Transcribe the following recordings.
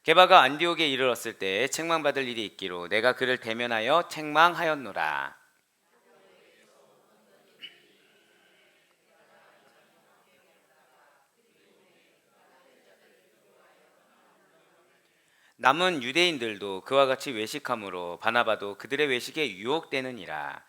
게바가 안디옥에 이르렀을 때 책망받을 일이 있기로 내가 그를 대면하여 책망하였노라. 남은 유대인들도 그와 같이 외식함으로 바나바도 그들의 외식에 유혹되느니라.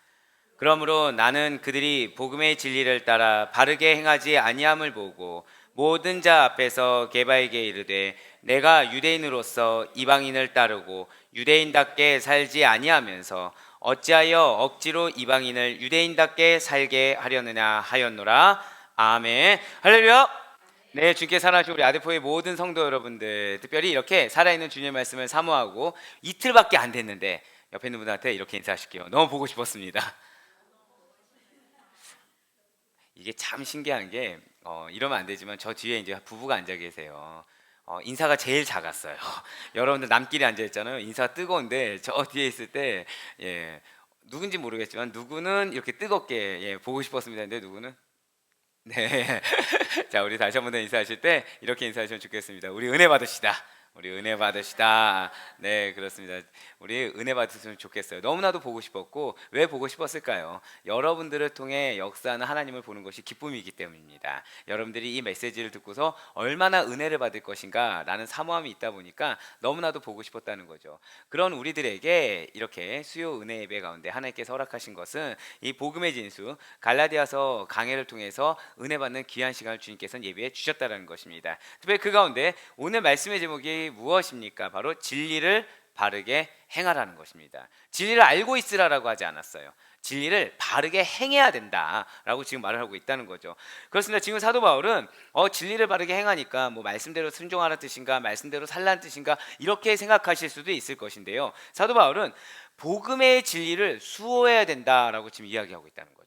그러므로 나는 그들이 복음의 진리를 따라 바르게 행하지 아니함을 보고 모든 자 앞에서 게바에게 이르되 내가 유대인으로서 이방인을 따르고 유대인답게 살지 아니하면서 어찌하여 억지로 이방인을 유대인답게 살게 하려느냐 하였노라. 아멘. 할렐루야. 네, 주께 사랑하시고 우리 아데포의 모든 성도 여러분들, 특별히 이렇게 살아있는 주님의 말씀을 사모하고 이틀밖에 안 됐는데 옆에 있는 분한테 이렇게 인사하실게요. 너무 보고 싶었습니다. 이게 참 신기한 게 이러면 안 되지만 저 뒤에 이제 부부가 앉아 계세요. 인사가 제일 작았어요. 여러분들 남끼리 앉아 있잖아요. 인사가 뜨거운데 저 뒤에 있을 때 누군지 모르겠지만 누구는 이렇게 뜨겁게 보고 싶었습니다. 근데 누구는 네. 자, 우리 다시 한 번 더 인사하실 때 이렇게 인사하시면 좋겠습니다. 우리 은혜 받으시다. 우리 은혜 받으시다. 네, 그렇습니다. 우리 은혜 받으시면 좋겠어요. 너무나도 보고 싶었고 왜 보고 싶었을까요? 여러분들을 통해 역사하는 하나님을 보는 것이 기쁨이기 때문입니다. 여러분들이 이 메시지를 듣고서 얼마나 은혜를 받을 것인가 라는 사모함이 있다 보니까 너무나도 보고 싶었다는 거죠. 그런 우리들에게 이렇게 수요 은혜 예배 가운데 하나님께서 허락하신 것은 이 복음의 진수 갈라디아서 강해를 통해서 은혜 받는 귀한 시간을 주님께서는 예배해 주셨다는 것입니다. 특별히 그 가운데 오늘 말씀의 제목이 무엇입니까? 바로 진리를 바르게 행하라는 것입니다. 진리를 알고 있으라라고 하지 않았어요. 진리를 바르게 행해야 된다라고 지금 말을 하고 있다는 거죠. 그렇습니다. 지금 사도 바울은 진리를 바르게 행하니까 뭐 말씀대로 순종하라는 뜻인가, 말씀대로 살라는 뜻인가 이렇게 생각하실 수도 있을 것인데요. 사도 바울은 복음의 진리를 수호해야 된다라고 지금 이야기하고 있다는 거죠.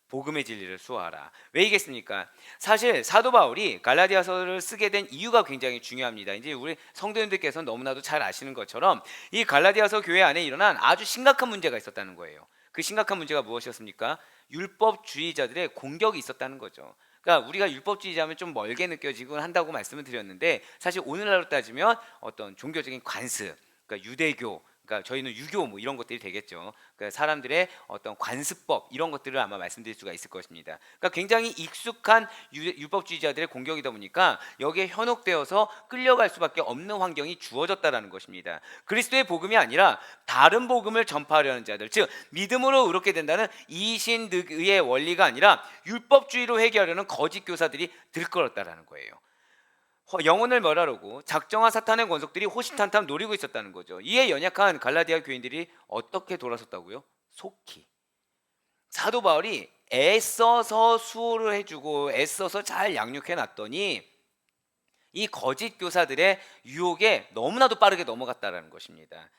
복음의 진리를 수호하라. 왜이겠습니까? 사실 사도 바울이 갈라디아서를 쓰게 된 이유가 굉장히 중요합니다. 이제 우리 성도님들께서는 너무나도 잘 아시는 것처럼 이 갈라디아서 교회 안에 일어난 아주 심각한 문제가 있었다는 거예요. 그 심각한 문제가 무엇이었습니까? 율법주의자들의 공격이 있었다는 거죠. 그러니까 우리가 율법주의자면 좀 멀게 느껴지곤 한다고 말씀을 드렸는데 사실 오늘날로 따지면 어떤 종교적인 관습, 그러니까 유대교, 그러니까 저희는 유교 뭐 이런 것들이 되겠죠. 그러니까 사람들의 어떤 관습법 이런 것들을 아마 말씀드릴 수가 있을 것입니다. 그러니까 굉장히 익숙한 율법주의자들의 공격이다 보니까 여기에 현혹되어서 끌려갈 수밖에 없는 환경이 주어졌다라는 것입니다. 그리스도의 복음이 아니라 다른 복음을 전파하려는 자들, 즉 믿음으로 의롭게 된다는 이신득의 원리가 아니라 율법주의로 회개하려는 거짓 교사들이 들끓었다라는 거예요. 영혼을 멸하려고 작정한 사탄의 권속들이 호시탄탄 노리고 있었다는 거죠. 이에 연약한 갈라디아 교인들이 어떻게 돌아섰다고요? 속히. 사도 바울이 애써서 수호를 해주고 애써서 잘 양육해 놨더니 이 거짓 교사들의 유혹에 너무나도 빠르게 넘어갔다는 것입니다.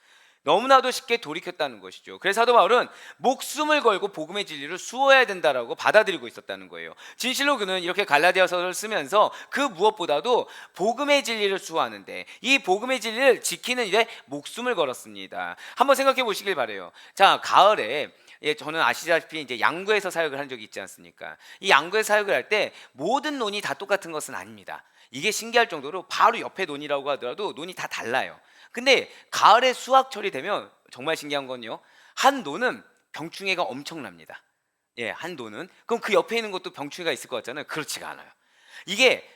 너무나도 쉽게 돌이켰다는 것이죠. 그래서 사도 바울은 목숨을 걸고 복음의 진리를 수호해야 된다라고 받아들이고 있었다는 거예요. 진실로 그는 이렇게 갈라디아서를 쓰면서 그 무엇보다도 복음의 진리를 수호하는데 이 복음의 진리를 지키는 일에 목숨을 걸었습니다. 한번 생각해 보시길 바래요. 자, 가을에 저는 아시다시피 이제 양구에서 사역을 한 적이 있지 않습니까? 이 양구에서 사역을 할 때 모든 논이 다 똑같은 것은 아닙니다. 이게 신기할 정도로 바로 옆에 논이라고 하더라도 논이 다 달라요. 근데 가을에 수확철이 되면 정말 신기한 건요. 한 논은 병충해가 엄청납니다. 한 논은. 그럼 그 옆에 있는 것도 병충해가 있을 것 같잖아요. 그렇지가 않아요. 이게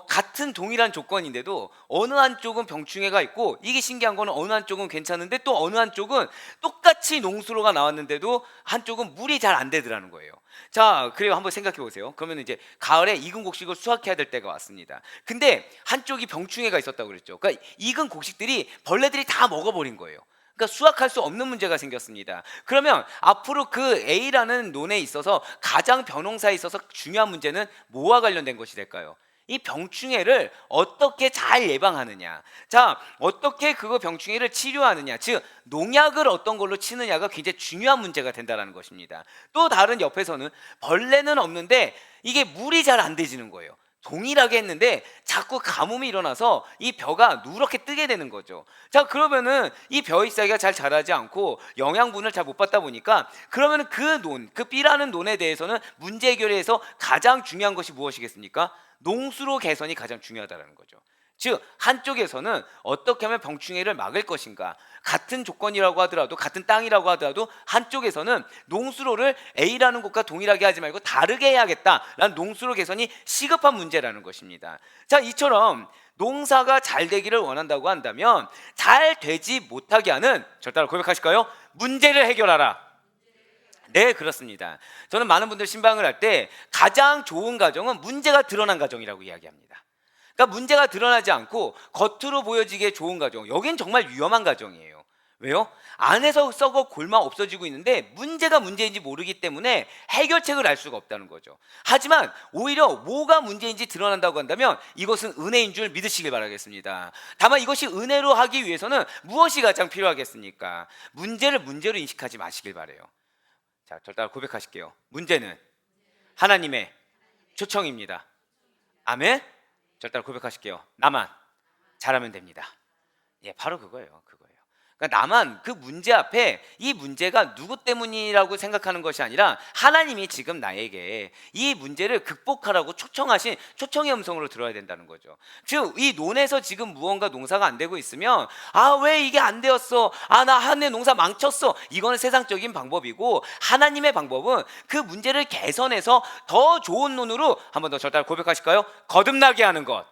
같은 동일한 조건인데도 어느 한쪽은 병충해가 있고 이게 신기한 거는 어느 한쪽은 괜찮은데 또 어느 한쪽은 똑같이 농수로가 나왔는데도 한쪽은 물이 잘 안 되더라는 거예요. 자, 그래요. 한번 생각해 보세요. 그러면 이제 가을에 익은 곡식을 수확해야 될 때가 왔습니다. 근데 한쪽이 병충해가 있었다고 그랬죠. 그러니까 익은 곡식들이 벌레들이 다 먹어버린 거예요. 그러니까 수확할 수 없는 문제가 생겼습니다. 그러면 앞으로 그 A라는 논에 있어서 가장 벼농사에 있어서 중요한 문제는 뭐와 관련된 것이 될까요? 이 병충해를 어떻게 잘 예방하느냐, 자, 어떻게 그거 병충해를 치료하느냐, 즉 농약을 어떤 걸로 치느냐가 굉장히 중요한 문제가 된다는 것입니다. 또 다른 옆에서는 벌레는 없는데 이게 물이 잘 안 되지는 거예요. 동일하게 했는데 자꾸 가뭄이 일어나서 이 벼가 누렇게 뜨게 되는 거죠. 자, 그러면은 이 벼 잎사귀가 잘 자라지 않고 영양분을 잘 못 받다 보니까 그러면은 그 B라는 논에 대해서는 문제 해결에서 가장 중요한 것이 무엇이겠습니까? 농수로 개선이 가장 중요하다는 거죠. 즉 한쪽에서는 어떻게 하면 병충해를 막을 것인가, 같은 조건이라고 하더라도, 같은 땅이라고 하더라도 한쪽에서는 농수로를 A라는 곳과 동일하게 하지 말고 다르게 해야겠다라는 농수로 개선이 시급한 문제라는 것입니다. 자, 이처럼 농사가 잘 되기를 원한다고 한다면 잘 되지 못하게 하는, 절 따라 고백하실까요? 문제를 해결하라. 네, 그렇습니다. 저는 많은 분들 신방을 할 때 가장 좋은 가정은 문제가 드러난 가정이라고 이야기합니다. 그러니까 문제가 드러나지 않고 겉으로 보여지기에 좋은 가정, 여긴 정말 위험한 가정이에요. 왜요? 안에서 썩어 골마 없어지고 있는데 문제가 문제인지 모르기 때문에 해결책을 알 수가 없다는 거죠. 하지만 오히려 뭐가 문제인지 드러난다고 한다면 이것은 은혜인 줄 믿으시길 바라겠습니다. 다만 이것이 은혜로 하기 위해서는 무엇이 가장 필요하겠습니까? 문제를 문제로 인식하지 마시길 바라요. 자, 절 따라 고백하실게요. 문제는 하나님의 초청입니다. 아멘. 절 따라 고백하실게요. 나만 잘하면 됩니다. 예, 바로 그거예요. 그러니까 나만 그 문제 앞에, 이 문제가 누구 때문이라고 생각하는 것이 아니라 하나님이 지금 나에게 이 문제를 극복하라고 초청하신 초청의 음성으로 들어야 된다는 거죠. 즉 이 논에서 지금 무언가 농사가 안 되고 있으면 왜 이게 안 되었어, 나 한 해 농사 망쳤어, 이거는 세상적인 방법이고, 하나님의 방법은 그 문제를 개선해서 더 좋은 논으로, 한 번 더 절 따라 고백하실까요? 거듭나게 하는 것,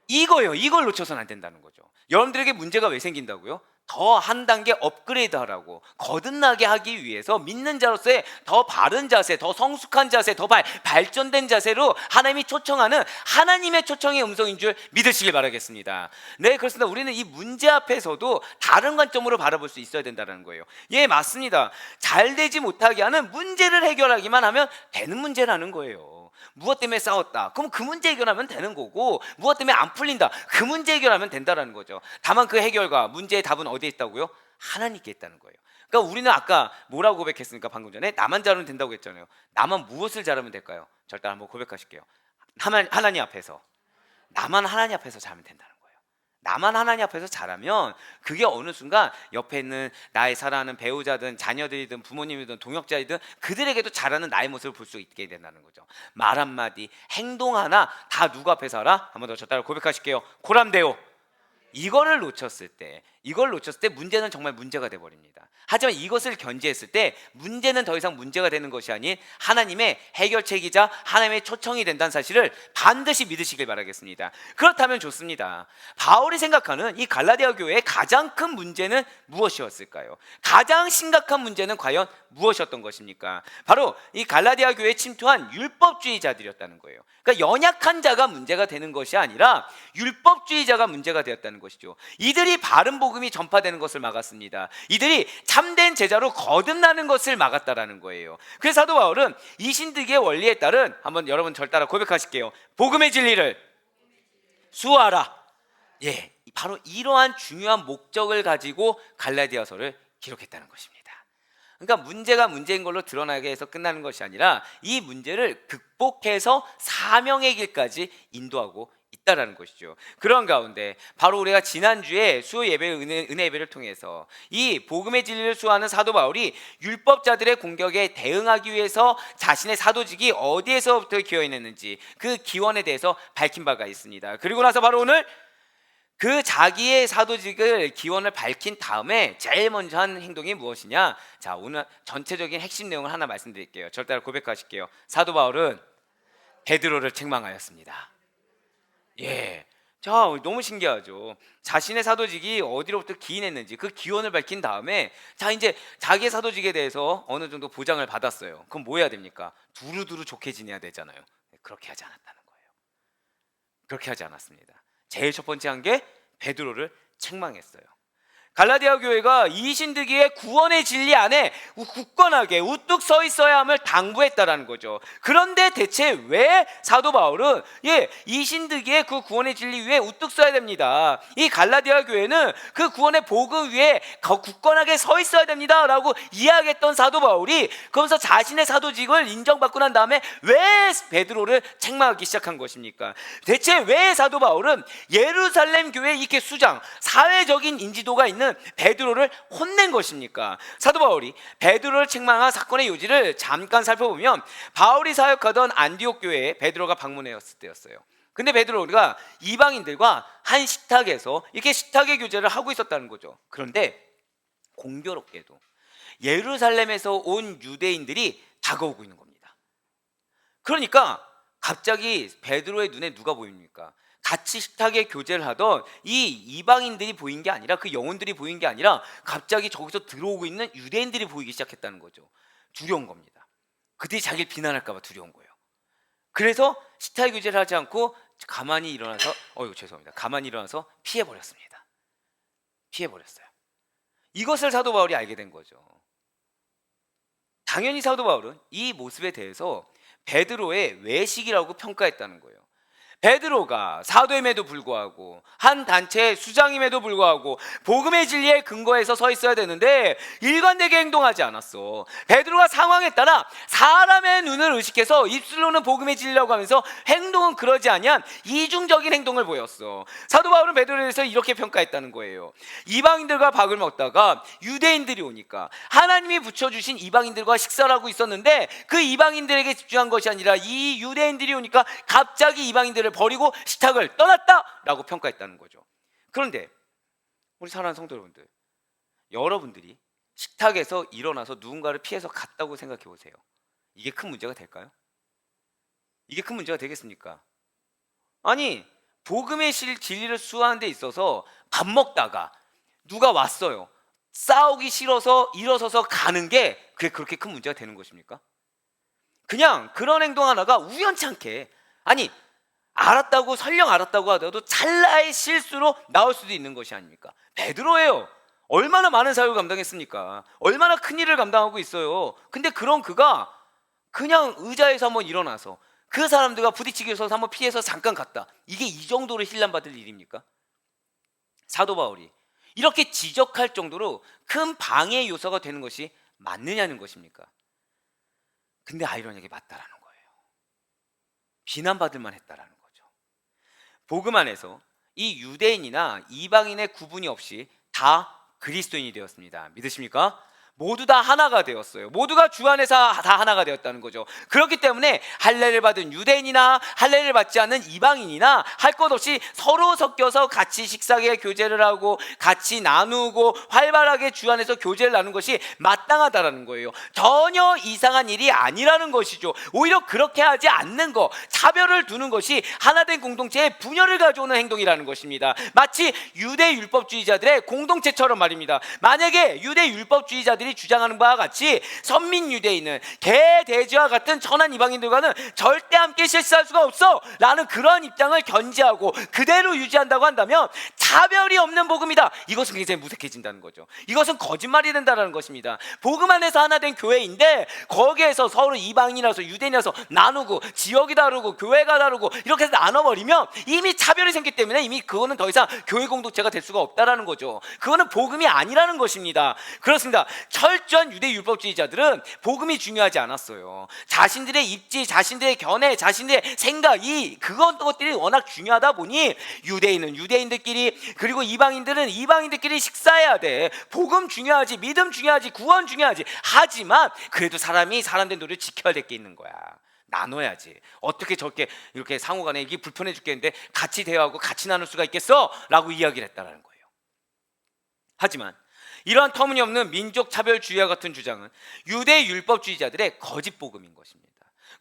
이거예요. 이걸 놓쳐서는 안 된다는 거죠. 여러분들에게 문제가 왜 생긴다고요? 더 한 단계 업그레이드 하라고, 거듭나게 하기 위해서 믿는 자로서의 더 바른 자세, 더 성숙한 자세, 더 발전된 자세로 하나님이 초청하는 하나님의 초청의 음성인 줄 믿으시길 바라겠습니다. 네, 그렇습니다. 우리는 이 문제 앞에서도 다른 관점으로 바라볼 수 있어야 된다는 거예요. 예, 맞습니다. 잘 되지 못하게 하는 문제를 해결하기만 하면 되는 문제라는 거예요. 무엇 때문에 싸웠다, 그럼 그 문제 해결하면 되는 거고, 무엇 때문에 안 풀린다, 그 문제 해결하면 된다는 거죠. 다만 그 해결과 문제의 답은 어디에 있다고요? 하나님께 있다는 거예요. 그러니까 우리는 아까 뭐라고 고백했습니까? 방금 전에 나만 잘하면 된다고 했잖아요. 나만 무엇을 잘하면 될까요? 절대 한번 고백하실게요. 하나님 앞에서, 나만 하나님 앞에서 잘하면 된다는 거예요. 나만 하나님 앞에서 잘하면 그게 어느 순간 옆에 있는 나의 사랑하는 배우자든 자녀들이든 부모님이든 동역자이든 그들에게도 잘하는 나의 모습을 볼 수 있게 된다는 거죠. 말 한마디, 행동 하나 다 누구 앞에서 하라? 한 번 더 저 따라 고백하실게요. 고람되오. 이걸 놓쳤을 때 문제는 정말 문제가 돼버립니다. 하지만 이것을 견지했을 때 문제는 더 이상 문제가 되는 것이 아닌 하나님의 해결책이자 하나님의 초청이 된다는 사실을 반드시 믿으시길 바라겠습니다. 그렇다면 좋습니다. 바울이 생각하는 이 갈라디아 교회의 가장 큰 문제는 무엇이었을까요? 가장 심각한 문제는 과연 무엇이었던 것입니까? 바로 이 갈라디아 교회에 침투한 율법주의자들이었다는 거예요. 그러니까 연약한 자가 문제가 되는 것이 아니라 율법주의자가 문제가 되었다는 것이죠. 이들이 바른 복음이 전파되는 것을 막았습니다. 이들이 참된 제자로 거듭나는 것을 막았다라는 거예요. 그래서 사도 바울은 이신득의 원리에 따른, 한번 여러분 절 따라 고백하실게요. 복음의 진리를 수호하라. 예, 바로 이러한 중요한 목적을 가지고 갈라디아서를 기록했다는 것입니다. 그러니까 문제가 문제인 걸로 드러나게 해서 끝나는 것이 아니라 이 문제를 극복해서 사명의 길까지 인도하고 있다라는 것이죠. 그런 가운데 바로 우리가 지난주에 수요 예배, 은혜 예배를 통해서 이 복음의 진리를 수호하는 사도 바울이 율법자들의 공격에 대응하기 위해서 자신의 사도직이 어디에서부터 기원했는지 그 기원에 대해서 밝힌 바가 있습니다. 그리고 나서 바로 오늘 그 자기의 사도직을 기원을 밝힌 다음에 제일 먼저 한 행동이 무엇이냐? 자, 오늘 전체적인 핵심 내용을 하나 말씀드릴게요. 절 따라 고백하실게요. 사도 바울은 베드로를 책망하였습니다. 예, 자, 너무 신기하죠. 자신의 사도직이 어디로부터 기인했는지 그 기원을 밝힌 다음에, 자, 이제 자기의 사도직에 대해서 어느 정도 보장을 받았어요. 그럼 뭐 해야 됩니까? 두루두루 좋게 지내야 되잖아요. 그렇게 하지 않았다는 거예요. 그렇게 하지 않았습니다. 제일 첫 번째 한 게 베드로를 책망했어요. 갈라디아 교회가 이신득이의 구원의 진리 안에 굳건하게 우뚝 서 있어야 함을 당부했다라는 거죠. 그런데 대체 왜 사도 바울은 이신득이의 그 구원의 진리 위에 우뚝 서야 됩니다, 이 갈라디아 교회는 그 구원의 복음 위에 굳건하게 서 있어야 됩니다라고 이야기했던 사도 바울이 그러면서 자신의 사도직을 인정받고 난 다음에 왜 베드로를 책망하기 시작한 것입니까? 대체 왜 사도 바울은 예루살렘 교회 이렇게 수장, 사회적인 인지도가 있는 베드로를 혼낸 것입니까? 사도 바울이 베드로를 책망한 사건의 요지를 잠깐 살펴보면 바울이 사역하던 안디옥 교회에 베드로가 방문했을 때였어요. 근데 베드로가 이방인들과 한 식탁에서 이렇게 식탁의 교제를 하고 있었다는 거죠. 그런데 공교롭게도 예루살렘에서 온 유대인들이 다가오고 있는 겁니다. 그러니까 갑자기 베드로의 눈에 누가 보입니까? 같이 식탁에 교제를 하던 이 이방인들이 보인 게 아니라, 그 영혼들이 보인 게 아니라 갑자기 저기서 들어오고 있는 유대인들이 보이기 시작했다는 거죠. 두려운 겁니다. 그들이 자기를 비난할까 봐 두려운 거예요. 그래서 식탁 교제를 하지 않고 가만히 일어나서 죄송합니다. 가만히 일어나서 피해 버렸습니다. 피해 버렸어요. 이것을 사도 바울이 알게 된 거죠. 당연히 사도 바울은 이 모습에 대해서 베드로의 외식이라고 평가했다는 거예요. 베드로가 사도임에도 불구하고 한 단체의 수장임에도 불구하고 복음의 진리에 근거해서 서 있어야 되는데 일관되게 행동하지 않았어. 베드로가 상황에 따라 사람의 눈을 의식해서 입술로는 복음의 진리라고 하면서 행동은 그러지 아니한 이중적인 행동을 보였어. 사도 바울은 베드로에 대해서 이렇게 평가했다는 거예요. 이방인들과 밥을 먹다가 유대인들이 오니까 하나님이 붙여주신 이방인들과 식사를 하고 있었는데 그 이방인들에게 집중한 것이 아니라 이 유대인들이 오니까 갑자기 이방인들을 버리고 식탁을 떠났다라고 평가했다는 거죠. 그런데 우리 사랑하는 성도 여러분들, 여러분들이 식탁에서 일어나서 누군가를 피해서 갔다고 생각해 보세요. 이게 큰 문제가 될까요? 이게 큰 문제가 되겠습니까? 아니, 복음의 진리를 수호하는 데 있어서 밥 먹다가 누가 왔어요. 싸우기 싫어서 일어서서 가는 게 그게 그렇게 큰 문제가 되는 것입니까? 그냥 그런 행동 하나가 우연찮게, 아니 알았다고, 설령 알았다고 하더라도 찰나의 실수로 나올 수도 있는 것이 아닙니까? 베드로예요. 얼마나 많은 사역을 감당했습니까? 얼마나 큰 일을 감당하고 있어요. 근데 그런 그가 그냥 의자에서 한번 일어나서 그 사람들과 부딪히기 위해서 한번 피해서 잠깐 갔다. 이게 이 정도로 힐난받을 일입니까? 사도 바울이 이렇게 지적할 정도로 큰 방해 요소가 되는 것이 맞느냐는 것입니까? 근데 아이러니하게 맞다라는 거예요. 비난받을 만했다라는 거죠. 복음 안에서 이 유대인이나 이방인의 구분이 없이 다 그리스도인이 되었습니다. 믿으십니까? 모두 다 하나가 되었어요. 모두가 주 안에서 다 하나가 되었다는 거죠. 그렇기 때문에 할례를 받은 유대인이나 할례를 받지 않는 이방인이나 할 것 없이 서로 섞여서 같이 식사에 교제를 하고 같이 나누고 활발하게 주 안에서 교제를 나누는 것이 마땅하다라는 거예요. 전혀 이상한 일이 아니라는 것이죠. 오히려 그렇게 하지 않는 것, 차별을 두는 것이 하나된 공동체의 분열을 가져오는 행동이라는 것입니다. 마치 유대 율법주의자들의 공동체처럼 말입니다. 만약에 유대 율법주의자들이 주장하는 바와 같이 선민 유대인은 개돼지와 같은 천한 이방인들과는 절대 함께 실수할 수가 없어 라는 그러한 입장을 견지하고 그대로 유지한다고 한다면 차별이 없는 복음이다. 이것은 굉장히 무색해진다는 거죠. 이것은 거짓말이 된다는 것입니다. 복음 안에서 하나 된 교회인데 거기에서 서로 이방인이라서 유대인이라서 나누고 지역이 다르고 교회가 다르고 이렇게 해서 나눠버리면 이미 차별이 생기기 때문에 이미 그거는 더 이상 교회 공동체가 될 수가 없다라는 거죠. 그거는 복음이 아니라는 것입니다. 그렇습니다. 철저한 유대 율법주의자들은 복음이 중요하지 않았어요. 자신들의 입지, 자신들의 견해, 자신들의 생각, 그런 것들이 워낙 중요하다 보니 유대인은 유대인들끼리, 그리고 이방인들은 이방인들끼리 식사해야 돼. 복음 중요하지, 믿음 중요하지, 구원 중요하지. 하지만 그래도 사람이 사람된 노를 지켜야 될 게 있는 거야. 나눠야지. 어떻게 저렇게 이렇게 상호간에 이게 불편해 죽겠는데 같이 대화하고 같이 나눌 수가 있겠어? 라고 이야기를 했다는 거예요. 하지만 이러한 터무니없는 민족 차별주의와 같은 주장은 유대 율법주의자들의 거짓 복음인 것입니다.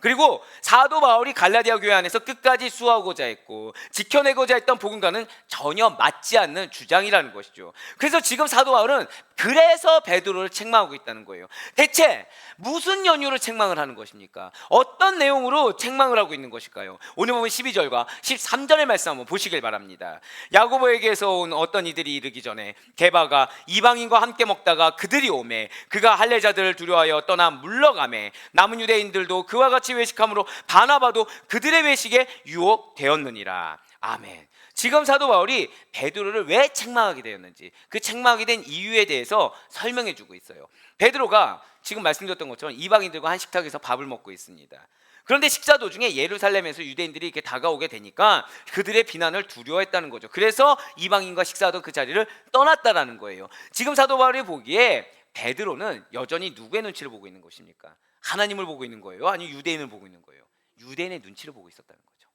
그리고 사도 바울이 갈라디아 교회 안에서 끝까지 수호하고자 했고 지켜내고자 했던 복음과는 전혀 맞지 않는 주장이라는 것이죠. 그래서 지금 사도 바울은 그래서 베드로를 책망하고 있다는 거예요. 대체 무슨 연유로 책망을 하는 것입니까? 어떤 내용으로 책망을 하고 있는 것일까요? 오늘 보면 12절과 13절의 말씀 한번 보시길 바랍니다. 야고보에게서 온 어떤 이들이 이르기 전에 게바가 이방인과 함께 먹다가 그들이 오매 그가 할례자들을 두려워하여 떠나 물러가매 남은 유대인들도 그와 같이 외식함으로 바나바도 그들의 외식에 유혹되었느니라. 아멘. 지금 사도 바울이 베드로를 왜 책망하게 되었는지, 그 책망하게 된 이유에 대해서 설명해 주고 있어요. 베드로가 지금 말씀드렸던 것처럼 이방인들과 한 식탁에서 밥을 먹고 있습니다. 그런데 식사 도중에 예루살렘에서 유대인들이 이렇게 다가오게 되니까 그들의 비난을 두려워했다는 거죠. 그래서 이방인과 식사하던 그 자리를 떠났다라는 거예요. 지금 사도 바울이 보기에 베드로는 여전히 누구의 눈치를 보고 있는 것입니까? 하나님을 보고 있는 거예요? 아니면 유대인을 보고 있는 거예요? 유대인의 눈치를 보고 있었다는 거죠.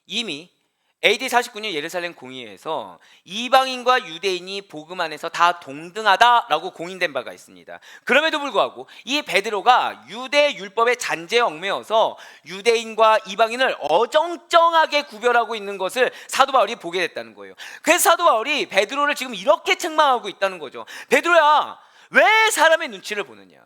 이미 AD 49년 예루살렘 공의회에서 이방인과 유대인이 복음 안에서 다 동등하다라고 공인된 바가 있습니다. 그럼에도 불구하고 이 베드로가 유대 율법의 잔재에 얽매여서 유대인과 이방인을 어정쩡하게 구별하고 있는 것을 사도 바울이 보게 됐다는 거예요. 그래서 사도 바울이 베드로를 지금 이렇게 책망하고 있다는 거죠. 베드로야, 왜 사람의 눈치를 보느냐?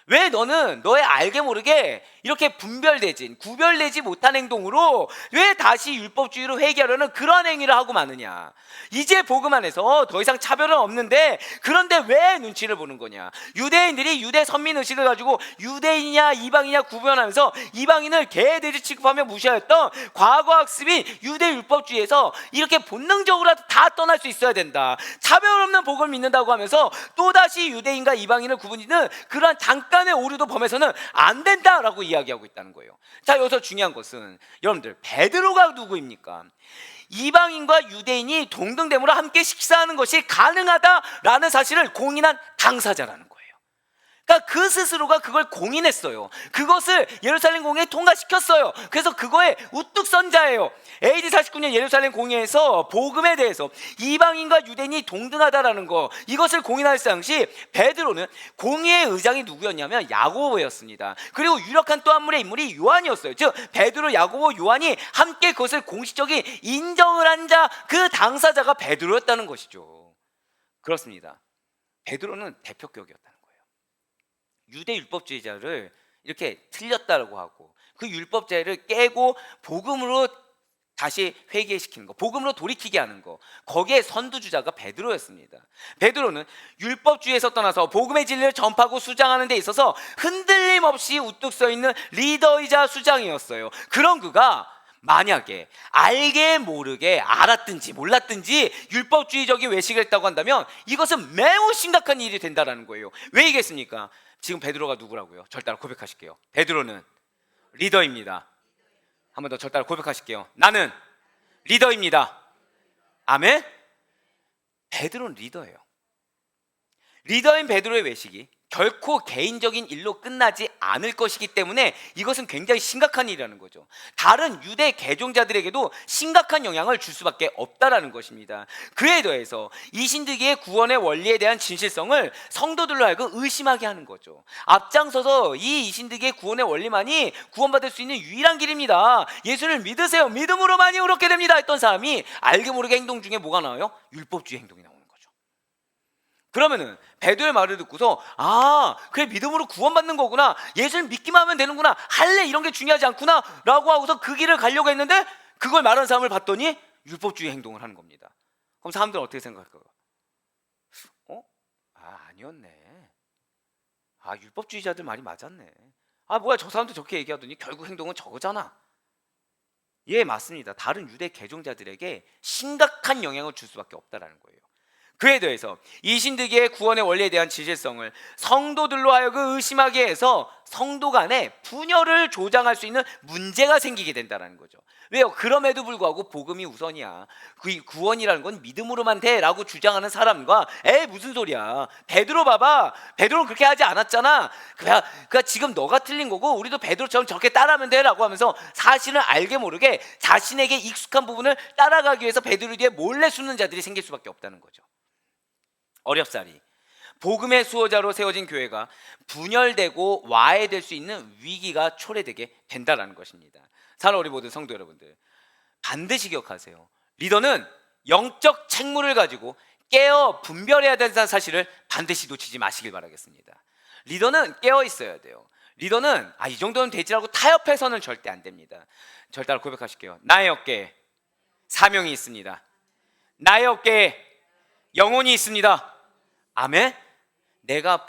왜 너는 너의 알게 모르게 이렇게 구별되지 못한 행동으로 왜 다시 율법주의로 회귀하려는 그런 행위를 하고 마느냐? 이제 복음 안에서 더 이상 차별은 없는데 그런데 왜 눈치를 보는 거냐? 유대인들이 유대 선민 의식을 가지고 유대인이냐 이방이냐 구분하면서 이방인을 개돼지 취급하며 무시하였던 과거 학습인 유대 율법주의에서 이렇게 본능적으로 다 떠날 수 있어야 된다. 차별 없는 복음을 믿는다고 하면서 또다시 유대인과 이방인을 구분짓는 그러한 잠깐의 오류도 범해서는 안 된다라고 이야기하고 있다는 거예요. 자, 여기서 중요한 것은 여러분들, 베드로가 누구입니까? 이방인과 유대인이 동등됨으로 함께 식사하는 것이 가능하다라는 사실을 공인한 당사자라는 거예요. 그러니까 그 스스로가 그걸 공인했어요. 그것을 예루살렘 공회에 통과시켰어요. 그래서 그거에 우뚝 선 자예요. AD 49년 예루살렘 공회에서 복음에 대해서 이방인과 유대인이 동등하다라는 거, 이것을 공인할 당시 베드로는 공회의 의장이 누구였냐면 야고보였습니다. 그리고 유력한 또 한 물의 인물이 요한이었어요. 즉 베드로, 야고보, 요한이 함께 그것을 공식적인 인정을 한 자, 그 당사자가 베드로였다는 것이죠. 그렇습니다. 베드로는 대표격이었다는 거예요. 유대 율법주의자를 이렇게 틀렸다고 하고 그 율법제를 깨고 복음으로 다시 회개시키는 거, 복음으로 돌이키게 하는 거, 거기에 선두주자가 베드로였습니다. 베드로는 율법주의에서 떠나서 복음의 진리를 전파하고 수장하는 데 있어서 흔들림 없이 우뚝 서 있는 리더이자 수장이었어요. 그런 그가 만약에 알게 모르게 알았든지 몰랐든지 율법주의적인 외식을 했다고 한다면 이것은 매우 심각한 일이 된다는 거예요. 왜 이겠습니까? 지금 베드로가 누구라고요? 절 따라 고백하실게요. 베드로는 리더입니다. 한 번 더 절 따라 고백하실게요. 나는 리더입니다. 아멘? 베드로는 리더예요. 리더인 베드로의 외식이 결코 개인적인 일로 끝나지 않을 것이기 때문에 이것은 굉장히 심각한 일이라는 거죠. 다른 유대 개종자들에게도 심각한 영향을 줄 수밖에 없다라는 것입니다. 그에 더해서 이신득이의 구원의 원리에 대한 진실성을 성도들로 하여금 의심하게 하는 거죠. 앞장서서 이 이신득이의 구원의 원리만이 구원받을 수 있는 유일한 길입니다. 예수를 믿으세요. 믿음으로만이 그렇게 됩니다. 했던 사람이 알게 모르게 행동 중에 뭐가 나와요? 율법주의 행동이 나와요. 그러면은 베드로의 말을 듣고서 그래, 믿음으로 구원받는 거구나, 예수를 믿기만 하면 되는구나, 할래, 이런 게 중요하지 않구나 라고 하고서 그 길을 가려고 했는데 그걸 말하는 사람을 봤더니 율법주의 행동을 하는 겁니다. 그럼 사람들은 어떻게 생각할까요? 아니었네. 율법주의자들 말이 맞았네. 뭐야, 저 사람도 저렇게 얘기하더니 결국 행동은 저거잖아. 예, 맞습니다. 다른 유대 개종자들에게 심각한 영향을 줄 수밖에 없다라는 거예요. 그에 대해서 이신득이의 구원의 원리에 대한 진실성을 성도들로 하여금 의심하게 해서 성도 간에 분열을 조장할 수 있는 문제가 생기게 된다는 거죠. 왜요? 그럼에도 불구하고 복음이 우선이야, 그 구원이라는 건 믿음으로만 돼 라고 주장하는 사람과 무슨 소리야, 베드로 봐봐, 베드로는 그렇게 하지 않았잖아, 그러니까 지금 너가 틀린 거고 우리도 베드로처럼 저렇게 따라하면 돼 라고 하면서 사실은 알게 모르게 자신에게 익숙한 부분을 따라가기 위해서 베드로 뒤에 몰래 숨는 자들이 생길 수밖에 없다는 거죠. 어렵사리 복음의 수호자로 세워진 교회가 분열되고 와해될 수 있는 위기가 초래되게 된다는 것입니다. 사랑하는 우리 모든 성도 여러분들, 반드시 기억하세요. 리더는 영적 책무를 가지고 깨어 분별해야 된다는 사실을 반드시 놓치지 마시길 바라겠습니다. 리더는 깨어 있어야 돼요. 리더는 이 정도는 되지라고 타협해서는 절대 안 됩니다. 절 따라 고백하실게요. 나의 어깨에 사명이 있습니다. 나의 어깨에 영혼이 있습니다. 아멘? 내가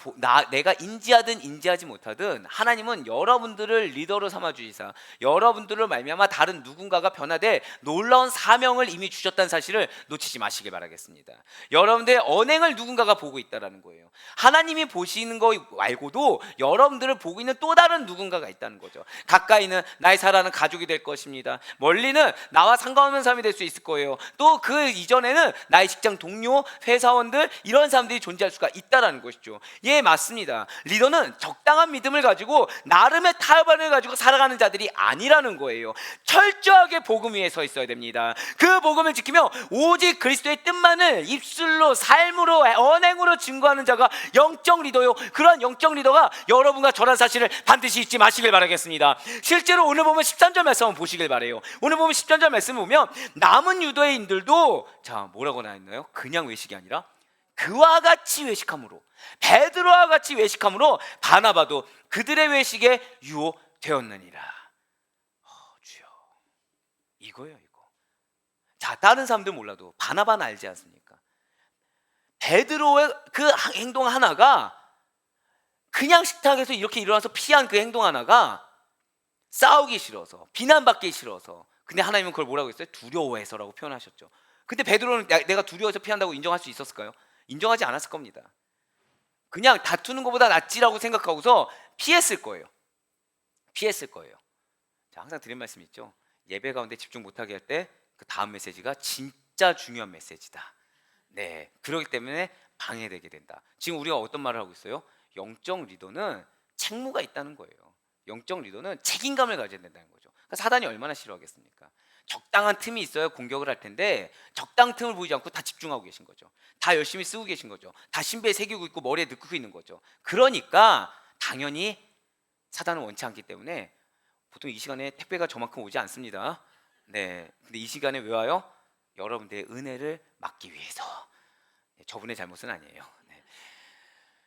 인지하든 인지하지 못하든 하나님은 여러분들을 리더로 삼아주시사 여러분들을 말미암아 다른 누군가가 변화될 놀라운 사명을 이미 주셨다는 사실을 놓치지 마시길 바라겠습니다. 여러분들의 언행을 누군가가 보고 있다는 거예요. 하나님이 보시는 거 말고도 여러분들을 보고 있는 또 다른 누군가가 있다는 거죠. 가까이는 나의 사랑하는 가족이 될 것입니다. 멀리는 나와 상관없는 사람이 될 수 있을 거예요. 또 그 이전에는 나의 직장 동료, 회사원들, 이런 사람들이 존재할 수가 있다는 것이죠. 하셨죠. 예, 맞습니다. 리더는 적당한 믿음을 가지고 나름의 타협안을 가지고 살아가는 자들이 아니라는 거예요. 철저하게 복음 위에 서 있어야 됩니다. 그 복음을 지키며 오직 그리스도의 뜻만을 입술로, 삶으로, 언행으로 증거하는 자가 영적 리더요. 그러한 영적 리더가 여러분과 저란 사실을 반드시 잊지 마시길 바라겠습니다. 실제로 오늘 보면 13절 말씀 한번 보시길 바래요. 오늘 보면 13절 말씀 보면 남은 유대인들도 자, 뭐라고 나왔나요? 그냥 외식이 아니라 그와 같이 외식함으로, 베드로와 같이 외식함으로 바나바도 그들의 외식에 유혹되었느니라. 주여, 이거예요, 이거. 자, 다른 사람들 몰라도 바나바는 알지 않습니까? 베드로의 그 행동 하나가, 그냥 식탁에서 이렇게 일어나서 피한 그 행동 하나가 싸우기 싫어서, 비난받기 싫어서, 근데 하나님은 그걸 뭐라고 했어요? 두려워해서라고 표현하셨죠. 근데 베드로는 내가 두려워해서 피한다고 인정할 수 있었을까요? 인정하지 않았을 겁니다. 그냥 다투는 것보다 낫지라고 생각하고서 피했을 거예요. 피했을 거예요. 자, 항상 드린 말씀 있죠. 예배 가운데 집중 못하게 할 때 그 다음 메시지가 진짜 중요한 메시지다. 네, 그렇기 때문에 방해되게 된다. 지금 우리가 어떤 말을 하고 있어요? 영적 리더는 책무가 있다는 거예요. 영적 리더는 책임감을 가져야 된다는 거죠. 그러니까 사단이 얼마나 싫어하겠습니까? 적당한 틈이 있어야 공격을 할 텐데 적당한 틈을 보이지 않고 다 집중하고 계신 거죠. 다 열심히 쓰고 계신 거죠. 다 신배에 새기고 있고 머리에 넣고 있는 거죠. 그러니까 당연히 사단은 원치 않기 때문에 보통 이 시간에 택배가 저만큼 오지 않습니다. 네, 근데 이 시간에 왜 와요? 여러분들의 은혜를 막기 위해서. 저분의 잘못은 아니에요. 네.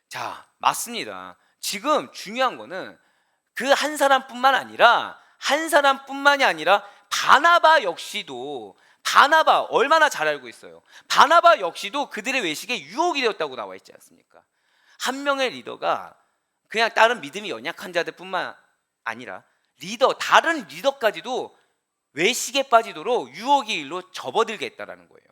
자, 맞습니다. 지금 중요한 거는 그 한 사람뿐만 아니라, 한 사람뿐만이 아니라 바나바 역시도, 바나바 얼마나 잘 알고 있어요. 바나바 역시도 그들의 외식에 유혹이 되었다고 나와 있지 않습니까? 한 명의 리더가 그냥 다른 믿음이 연약한 자들뿐만 아니라 다른 리더까지도 외식에 빠지도록 유혹의 일로 접어들게 했다라는 거예요.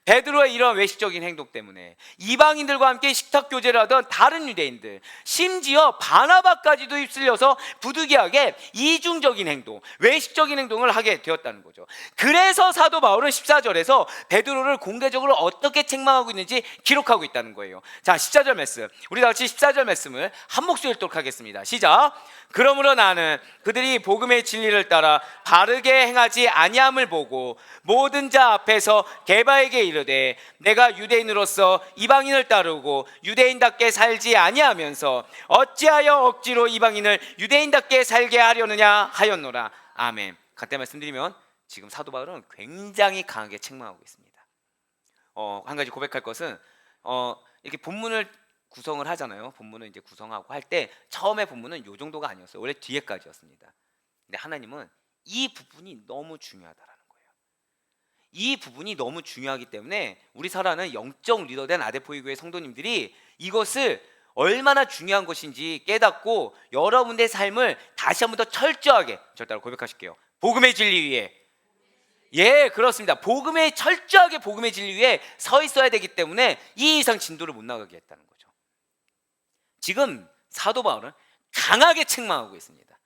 베드로의 이런 외식적인 행동 때문에 이방인들과 함께 식탁 교제를 하던 다른 유대인들, 심지어 바나바까지도 휩쓸려서 부득이하게 이중적인 행동, 외식적인 행동을 하게 되었다는 거죠. 그래서 사도 바울은 14절에서 베드로를 공개적으로 어떻게 책망하고 있는지 기록하고 있다는 거예요. 자, 14절 말씀, 우리 다 같이 14절 말씀을 한 목소리 읽도록 하겠습니다. 시작. 그러므로 나는 그들이 복음의 진리를 따라 바르게 행하지 아니함을 보고 모든 자 앞에서 게바에게 이르되 내가 유대인으로서 이방인을 따르고 유대인답게 살지 아니하면서 어찌하여 억지로 이방인을 유대인답게 살게 하려느냐 하였노라. 아멘. 같이 말씀드리면 지금 사도 바울은 굉장히 강하게 책망하고 있습니다. 한 가지 고백할 것은 이렇게 본문을 구성을 하잖아요. 본문을 이제 구성하고 할 때 처음에 본문은 요 정도가 아니었어요. 원래 뒤에까지였습니다. 근데 하나님은 이 부분이 너무 중요하다라는 거예요. 이 부분이 너무 중요하기 때문에 우리 사랑하는 영적 리더된 아데포이교회 성도님들이 이것을 얼마나 중요한 것인지 깨닫고 여러분의 삶을 다시 한번 더 철저하게, 절 따라 고백하실게요. 복음의 진리 위에, 예, 그렇습니다. 철저하게 복음의 진리 위에 서 있어야 되기 때문에 이 이상 진도를 못 나가게 했다는 거죠. 지금 사도 바울은 강하게 책망하고 있습니다.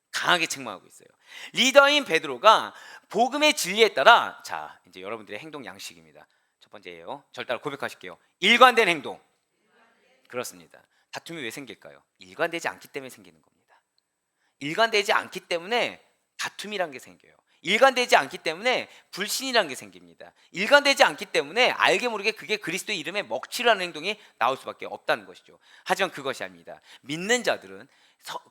강하게 책망하고 있어요. 리더인 베드로가 복음의 진리에 따라, 자, 이제 여러분들의 행동 양식입니다. 첫 번째예요. 절 따라 고백하실게요. 일관된 행동. 그렇습니다. 다툼이 왜 생길까요? 일관되지 않기 때문에 생기는 겁니다. 일관되지 않기 때문에 다툼이란 게 생겨요. 일관되지 않기 때문에 불신이라는 게 생깁니다. 일관되지 않기 때문에 알게 모르게 그게 그리스도의 이름에 먹칠하는 행동이 나올 수밖에 없다는 것이죠. 하지만 그것이 아닙니다. 믿는 자들은,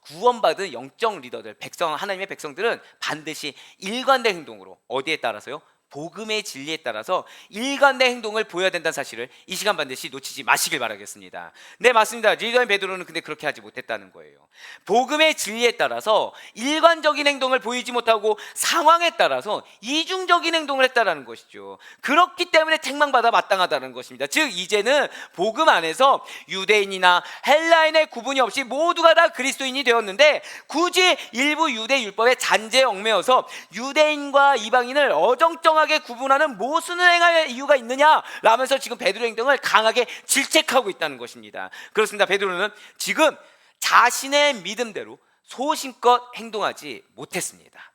구원받은 영적 리더들, 하나님의 백성들은 반드시 일관된 행동으로, 어디에 따라서요? 복음의 진리에 따라서 일관된 행동을 보여야 된다는 사실을 이 시간 반드시 놓치지 마시길 바라겠습니다. 네, 맞습니다. 리더인 베드로는 근데 그렇게 하지 못했다는 거예요. 복음의 진리에 따라서 일관적인 행동을 보이지 못하고 상황에 따라서 이중적인 행동을 했다는 것이죠. 그렇기 때문에 책망받아 마땅하다는 것입니다. 즉 이제는 복음 안에서 유대인이나 헬라인의 구분이 없이 모두가 다 그리스도인이 되었는데 굳이 일부 유대 율법에 잔재에 얽매여서 유대인과 이방인을 어정쩡하게 구분하는 모순을 행할 이유가 있느냐 라면서 지금 베드로 행동을 강하게 질책하고 있다는 것입니다. 그렇습니다. 베드로는 지금 자신의 믿음대로 소신껏 행동하지 못했습니다.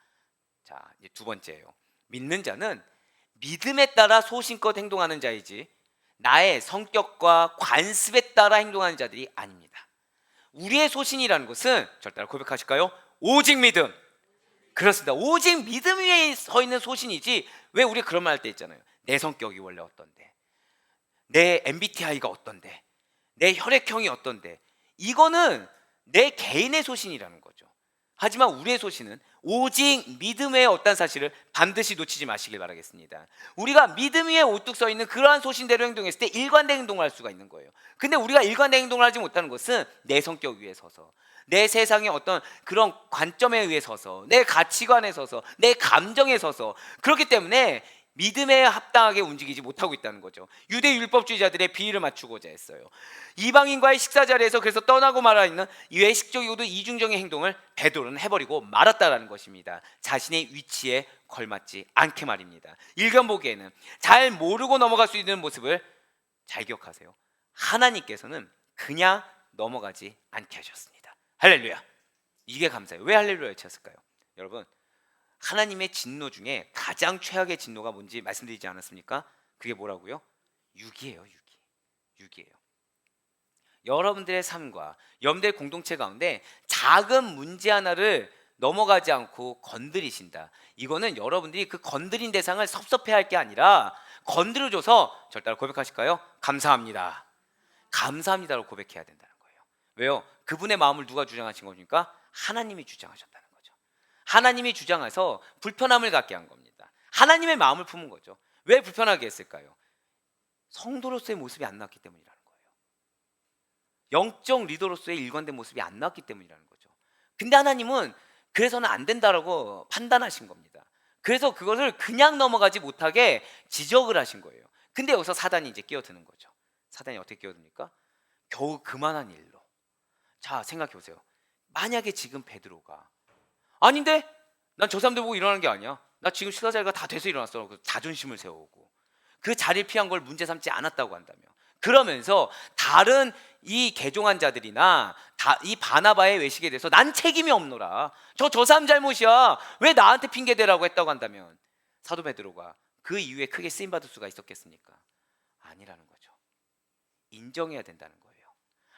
자, 이제 두 번째예요. 믿는 자는 믿음에 따라 소신껏 행동하는 자이지 나의 성격과 관습에 따라 행동하는 자들이 아닙니다. 우리의 소신이라는 것은 저를 따라 고백하실까요? 오직 믿음. 그렇습니다. 오직 믿음 위에 서 있는 소신이지. 왜 우리가 그런 말 할 때 있잖아요. 내 성격이 원래 어떤데, 내 MBTI가 어떤데, 내 혈액형이 어떤데, 이거는 내 개인의 소신이라는 거죠. 하지만 우리의 소신은 오직 믿음의 어떤 사실을 반드시 놓치지 마시길 바라겠습니다. 우리가 믿음 위에 우뚝 서 있는 그러한 소신대로 행동했을 때 일관된 행동을 할 수가 있는 거예요. 근데 우리가 일관된 행동을 하지 못하는 것은 내 성격 위에 서서, 내 세상의 어떤 그런 관점에 의해 서서, 내 가치관에 서서, 내 감정에 서서, 그렇기 때문에 믿음에 합당하게 움직이지 못하고 있다는 거죠. 유대 율법주의자들의 비위를 맞추고자 했어요. 이방인과의 식사 자리에서 그래서 떠나고 말아 있는 외식적이고도 이중적인 행동을 베드로는 해버리고 말았다라는 것입니다. 자신의 위치에 걸맞지 않게 말입니다. 일견 보기에는 잘 모르고 넘어갈 수 있는 모습을 잘 기억하세요. 하나님께서는 그냥 넘어가지 않게 하셨습니다. 할렐루야. 이게 감사해요. 왜 할렐루야 외쳤을까요? 여러분, 하나님의 진노 중에 가장 최악의 진노가 뭔지 말씀드리지 않았습니까? 그게 뭐라고요? 유기예요. 유기예요. 여러분들의 삶과 여러분들의 공동체 가운데 작은 문제 하나를 넘어가지 않고 건드리신다. 이거는 여러분들이 그 건드린 대상을 섭섭해할 게 아니라 건드려줘서 저를 따라 고백하실까요? 감사합니다. 감사합니다라고 고백해야 된다는 거예요. 왜요? 그분의 마음을 누가 주장하신 겁니까? 하나님이 주장하셨다는 거죠. 하나님이 주장해서 불편함을 갖게 한 겁니다. 하나님의 마음을 품은 거죠. 왜 불편하게 했을까요? 성도로서의 모습이 안 나왔기 때문이라는 거예요. 영적 리더로서의 일관된 모습이 안 나왔기 때문이라는 거죠. 근데 하나님은 그래서는 안 된다라고 판단하신 겁니다. 그래서 그것을 그냥 넘어가지 못하게 지적을 하신 거예요. 근데 여기서 사단이 이제 끼어드는 거죠. 사단이 어떻게 끼어듭니까? 겨우 그만한 일로. 자, 생각해 보세요. 만약에 지금 베드로가 아닌데? 난 저 사람들 보고 일어나는 게 아니야. 나 지금 식사 자리가 다 돼서 일어났어. 자존심을 세우고 그 자리를 피한 걸 문제 삼지 않았다고 한다면, 그러면서 다른 이 개종한 자들이나 이 바나바의 외식에 대해서 난 책임이 없노라. 저 사람 잘못이야. 왜 나한테 핑계대라고 했다고 한다면 사도 베드로가 그 이후에 크게 쓰임받을 수가 있었겠습니까? 아니라는 거죠. 인정해야 된다는 거예요.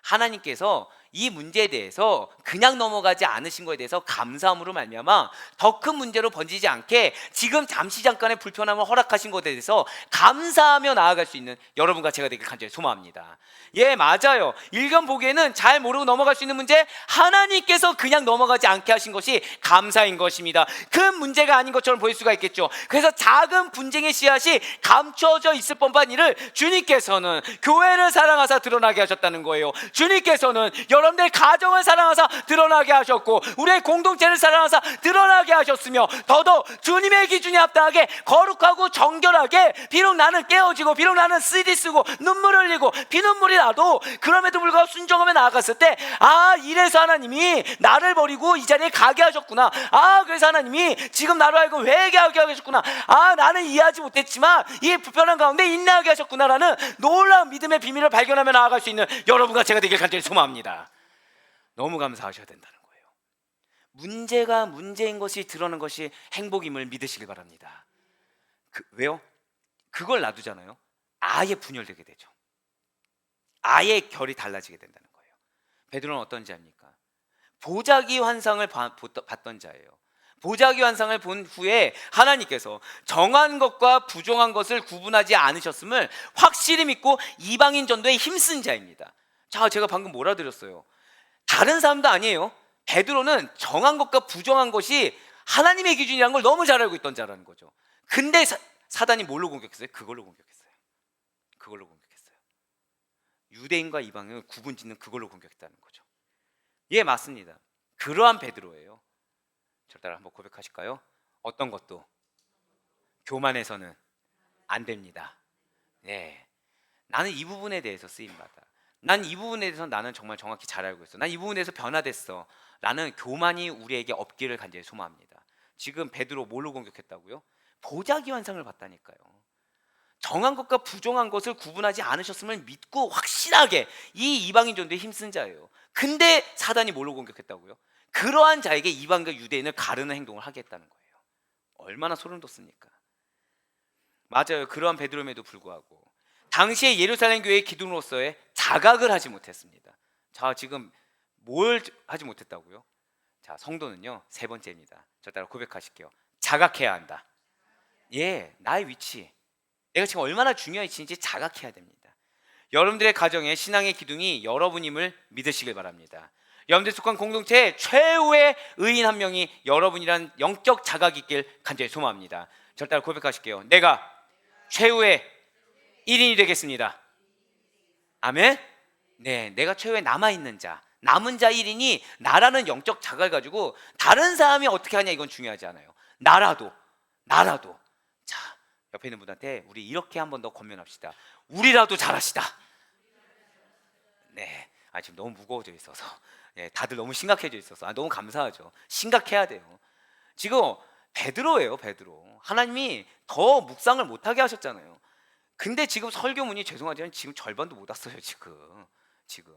하나님께서 이 문제에 대해서 그냥 넘어가지 않으신 것에 대해서 감사함으로 말미암아 더 큰 문제로 번지지 않게 지금 잠시 잠깐의 불편함을 허락하신 것에 대해서 감사하며 나아갈 수 있는 여러분과 제가 되길 간절히 소망합니다. 예, 맞아요. 일견 보기에는 잘 모르고 넘어갈 수 있는 문제, 하나님께서 그냥 넘어가지 않게 하신 것이 감사인 것입니다. 큰 문제가 아닌 것처럼 보일 수가 있겠죠. 그래서 작은 분쟁의 씨앗이 감춰져 있을 법한 일을 주님께서는 교회를 사랑하사 드러나게 하셨다는 거예요. 주님께서는 여러분들의 가정을 사랑하사 드러나게 하셨고 우리의 공동체를 사랑하사 드러나게 하셨으며, 더더욱 주님의 기준에 합당하게 거룩하고 정결하게, 비록 나는 깨어지고 비록 나는 CD 쓰고 눈물 흘리고 피눈물이 나도 그럼에도 불구하고 순종하며 나아갔을 때, 아, 이래서 하나님이 나를 버리고 이 자리에 가게 하셨구나. 아, 그래서 하나님이 지금 나로 하여금 회개하게 하셨구나. 아, 나는 이해하지 못했지만 이 불편한 가운데 인내하게 하셨구나라는 놀라운 믿음의 비밀을 발견하며 나아갈 수 있는 여러분과 제가 되길 간절히 소망합니다. 너무 감사하셔야 된다는 거예요. 문제가 문제인 것이 드러나는 것이 행복임을 믿으시길 바랍니다. 왜요? 그걸 놔두잖아요. 아예 분열되게 되죠. 아예 결이 달라지게 된다는 거예요. 베드로는 어떤 자입니까? 보자기 환상을 봤던 자예요. 보자기 환상을 본 후에 하나님께서 정한 것과 부정한 것을 구분하지 않으셨음을 확실히 믿고 이방인 전도에 힘쓴 자입니다. 자, 제가 방금 뭐라 드렸어요? 다른 사람도 아니에요. 베드로는 정한 것과 부정한 것이 하나님의 기준이라는 걸 너무 잘 알고 있던 자라는 거죠. 근데 사단이 뭘로 공격했어요? 그걸로 공격했어요. 유대인과 이방인을 구분짓는 그걸로 공격했다는 거죠. 예, 맞습니다. 그러한 베드로예요. 저를 따라 한번 고백하실까요? 어떤 것도 교만해서는 안 됩니다. 네, 나는 이 부분에 대해서 쓰임받아. 난 이 부분에 대해서 나는 정말 정확히 잘 알고 있어. 난 이 부분에 대해서 변화됐어. 라는 교만이 우리에게 없기를 간절히 소망합니다. 지금 베드로 뭘로 공격했다고요? 보자기 환상을 봤다니까요. 정한 것과 부정한 것을 구분하지 않으셨음을 믿고 확실하게 이 이방인 전도에 힘쓴 자예요. 근데 사단이 뭘로 공격했다고요? 그러한 자에게 이방과 유대인을 가르는 행동을 하겠다는 거예요. 얼마나 소름 돋습니까? 맞아요. 그러한 베드로임에도 불구하고 당시에 예루살렘 교회의 기둥으로서의 자각을 하지 못했습니다. 자, 지금 뭘 하지 못했다고요? 자, 성도는요, 세 번째입니다. 저 따라 고백하실게요. 자각해야 한다. 예, 나의 위치, 내가 지금 얼마나 중요한 위치인지 자각해야 됩니다. 여러분들의 가정에 신앙의 기둥이 여러분임을 믿으시길 바랍니다. 여러분들 속한 공동체의 최후의 의인 한 명이 여러분이란 영적 자각이 있길 간절히 소망합니다. 저 따라 고백하실게요. 내가 최후의 1인이 되겠습니다. 아멘. 네, 내가 최후에 남아있는 자, 남은 자 1인이 나라는 영적 자각을 가지고 다른 사람이 어떻게 하냐 이건 중요하지 않아요. 나라도 자, 옆에 있는 분한테 우리 이렇게 한 번 더 권면합시다. 우리라도 잘합시다. 네, 지금 너무 무거워져 있어서, 네, 다들 너무 심각해져 있어서 너무 감사하죠. 심각해야 돼요. 지금 베드로예요, 베드로. 하나님이 더 묵상을 못하게 하셨잖아요. 근데 지금 설교문이 죄송하지만 지금 절반도 못 왔어요. 지금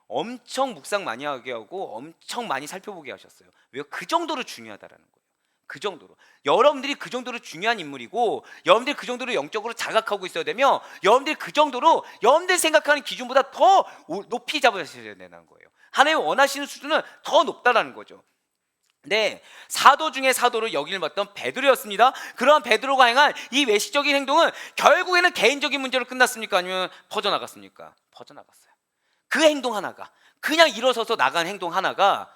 엄청 묵상 많이 하게 하고 엄청 많이 살펴보게 하셨어요. 왜요? 그 정도로 중요하다라는 거예요. 그 정도로 여러분들이 그 정도로 중요한 인물이고, 여러분들이 그 정도로 영적으로 자각하고 있어야 되며, 여러분들이 그 정도로 여러분들이 생각하는 기준보다 더 높이 잡으셔야 된다는 거예요. 하나님 원하시는 수준은 더 높다라는 거죠. 네, 사도 중에 사도로 여기를 맡던 베드로였습니다. 그러한 베드로가 행한 이 외식적인 행동은 결국에는 개인적인 문제로 끝났습니까? 아니면 퍼져나갔습니까? 퍼져나갔어요. 그 행동 하나가, 그냥 일어서서 나간 행동 하나가